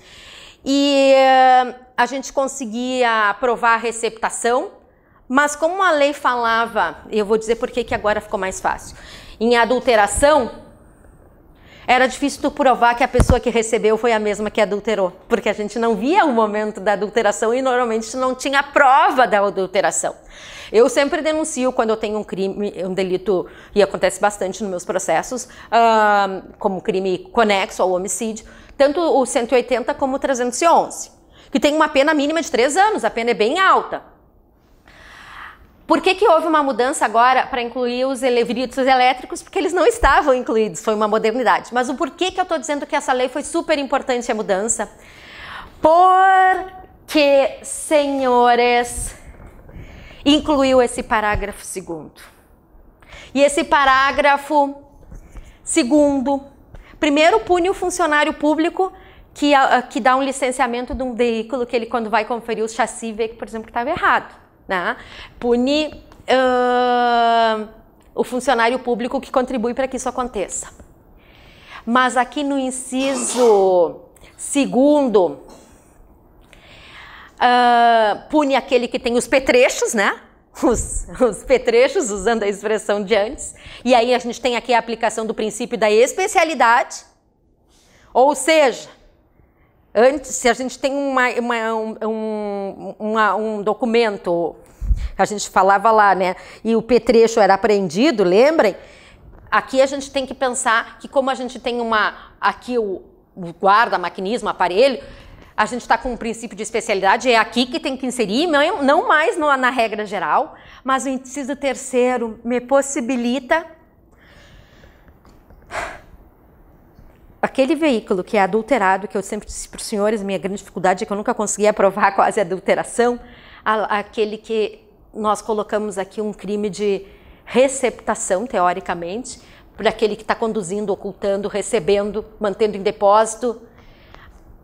e a gente conseguia provar a receptação, mas como a lei falava, eu vou dizer por que agora ficou mais fácil, em adulteração, era difícil tu provar que a pessoa que recebeu foi a mesma que adulterou, porque a gente não via o momento da adulteração e normalmente não tinha prova da adulteração. Eu sempre denuncio quando eu tenho um crime, um delito, e acontece bastante nos meus processos, como crime conexo ao homicídio, tanto o 180 como o 311, que tem uma pena mínima de 3 anos, a pena é bem alta. Por que houve uma mudança agora para incluir os veículos elétricos? Porque eles não estavam incluídos, foi uma modernidade. Mas o porquê que eu estou dizendo que essa lei foi super importante a mudança? Porque, senhores, incluiu esse parágrafo 2º. E esse parágrafo 2º, primeiro pune o funcionário público que dá um licenciamento de um veículo que ele, quando vai conferir o chassi, vê que, por exemplo, estava errado. Né? Pune o funcionário público que contribui para que isso aconteça. Mas aqui no inciso 2º, pune aquele que tem os petrechos, né? Os petrechos, usando a expressão de antes. E aí a gente tem aqui a aplicação do princípio da especialidade. Ou seja, antes, se a gente tem um documento, a gente falava lá, né, e o petrecho era apreendido, lembrem? Aqui a gente tem que pensar que como a gente tem aqui o guarda, maquinismo, aparelho, a gente está com um princípio de especialidade, é aqui que tem que inserir, não mais na regra geral, mas o inciso 3º me possibilita aquele veículo que é adulterado, que eu sempre disse para os senhores, minha grande dificuldade é que eu nunca conseguia provar quase a adulteração, aquele que nós colocamos aqui um crime de receptação, teoricamente, por aquele que está conduzindo, ocultando, recebendo, mantendo em depósito,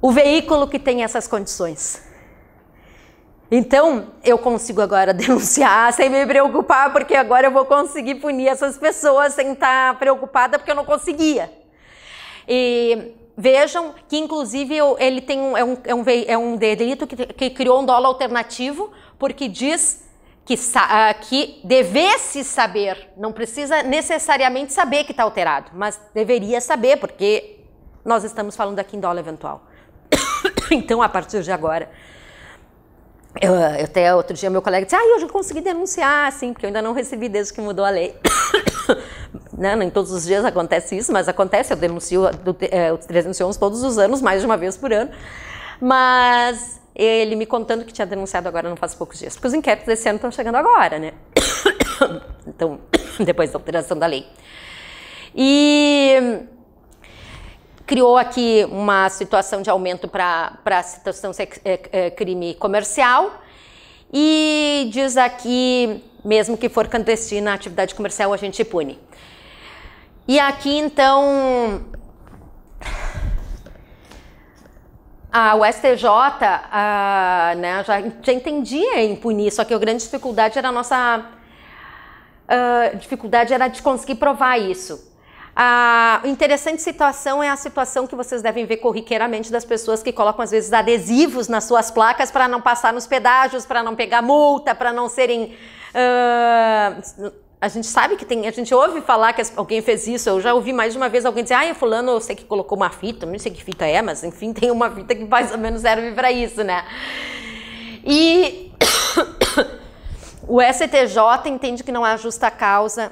o veículo que tem essas condições. Então, eu consigo agora denunciar sem me preocupar, porque agora eu vou conseguir punir essas pessoas sem estar preocupada, porque eu não conseguia. E vejam que, inclusive, ele tem um delito que criou um dolo alternativo, porque diz que devesse saber, não precisa necessariamente saber que está alterado, mas deveria saber, porque nós estamos falando aqui em dolo eventual. Então, a partir de agora, eu até outro dia meu colega disse, eu já consegui denunciar, assim, porque eu ainda não recebi desde que mudou a lei. Né? Nem todos os dias acontece isso, mas acontece, eu denuncio o 311 todos os anos, mais de uma vez por ano, mas ele me contando que tinha denunciado agora não faz poucos dias, porque os inquéritos desse ano estão chegando agora, né? Então, depois da alteração da lei. E criou aqui uma situação de aumento para a situação crime comercial e diz aqui, mesmo que for clandestina a atividade comercial, a gente pune. E aqui, então, o STJ né, já entendia em punir, só que a grande dificuldade era dificuldade era de conseguir provar isso. A interessante situação é a situação que vocês devem ver corriqueiramente das pessoas que colocam, às vezes, adesivos nas suas placas para não passar nos pedágios, para não pegar multa, para não serem... A gente sabe que a gente ouve falar que alguém fez isso, eu já ouvi mais de uma vez alguém dizer, fulano, eu sei que colocou uma fita, não sei que fita é, mas enfim, tem uma fita que mais ou menos serve para isso, né? E o STJ entende que não há justa causa,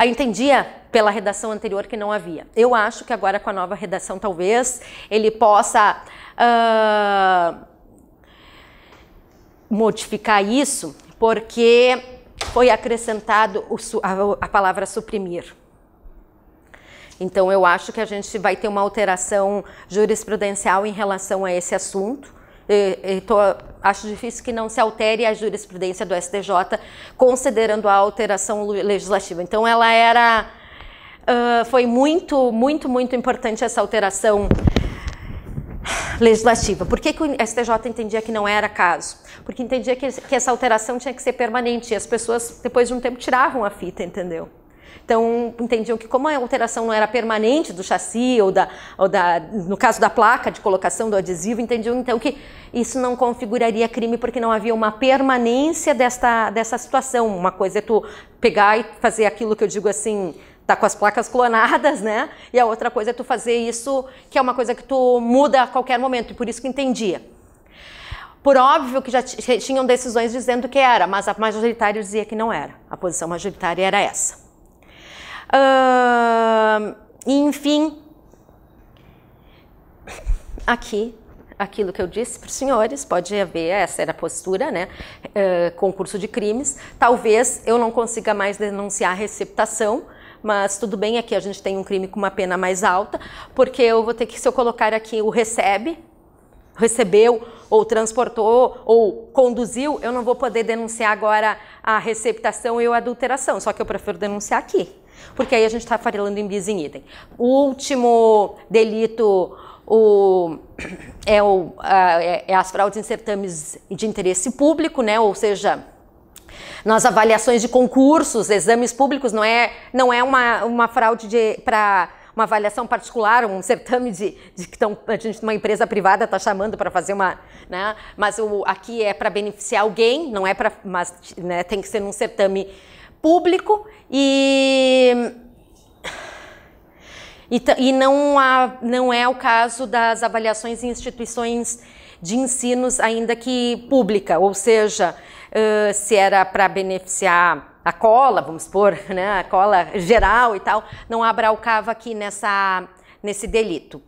entendia pela redação anterior que não havia. Eu acho que agora com a nova redação talvez ele possa modificar isso, porque foi acrescentado a palavra suprimir. Então, eu acho que a gente vai ter uma alteração jurisprudencial em relação a esse assunto, Acho difícil que não se altere a jurisprudência do STJ considerando a alteração legislativa. Então, ela era... foi muito importante essa alteração legislativa. Por que o STJ entendia que não era caso? Porque entendia que essa alteração tinha que ser permanente e as pessoas, depois de um tempo, tiravam a fita, entendeu? Então, entendiam que como a alteração não era permanente do chassi no caso da placa de colocação do adesivo, entendiam então que isso não configuraria crime porque não havia uma permanência dessa situação. Uma coisa é tu pegar e fazer aquilo que eu digo assim, tá com as placas clonadas, né? E a outra coisa é tu fazer isso, que é uma coisa que tu muda a qualquer momento, e por isso que entendia. Por óbvio que já tinham decisões dizendo que era, mas a majoritária dizia que não era. A posição majoritária era essa. Enfim, aqui, aquilo que eu disse para os senhores, pode haver, essa era a postura, né? Concurso de crimes. Talvez eu não consiga mais denunciar receptação, mas tudo bem, aqui a gente tem um crime com uma pena mais alta, porque eu vou ter que, se eu colocar aqui o recebeu, ou transportou, ou conduziu, eu não vou poder denunciar agora a receptação e a adulteração, só que eu prefiro denunciar aqui, porque aí a gente está falando em bis in idem. O último delito é as fraudes em certames de interesse público, né? Ou seja, nas avaliações de concursos, exames públicos, não é uma fraude para uma avaliação particular, um certame de que uma empresa privada está chamando para fazer uma, né? Mas aqui é para beneficiar alguém, não é para, mas, né, tem que ser num certame público e não é o caso das avaliações em instituições de ensinos, ainda que pública, ou seja, se era para beneficiar a cola, vamos supor, né, a cola geral e tal, não abralcava aqui nesse delito.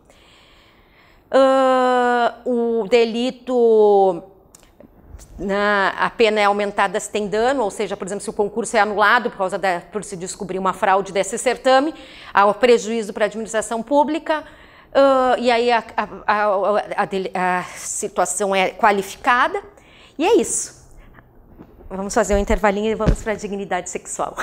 O delito, a pena é aumentada se tem dano, ou seja, por exemplo, se o concurso é anulado por se descobrir uma fraude desse certame, há o prejuízo para a administração pública, e aí a situação é qualificada, e é isso. Vamos fazer um intervalinho e vamos para a dignidade sexual.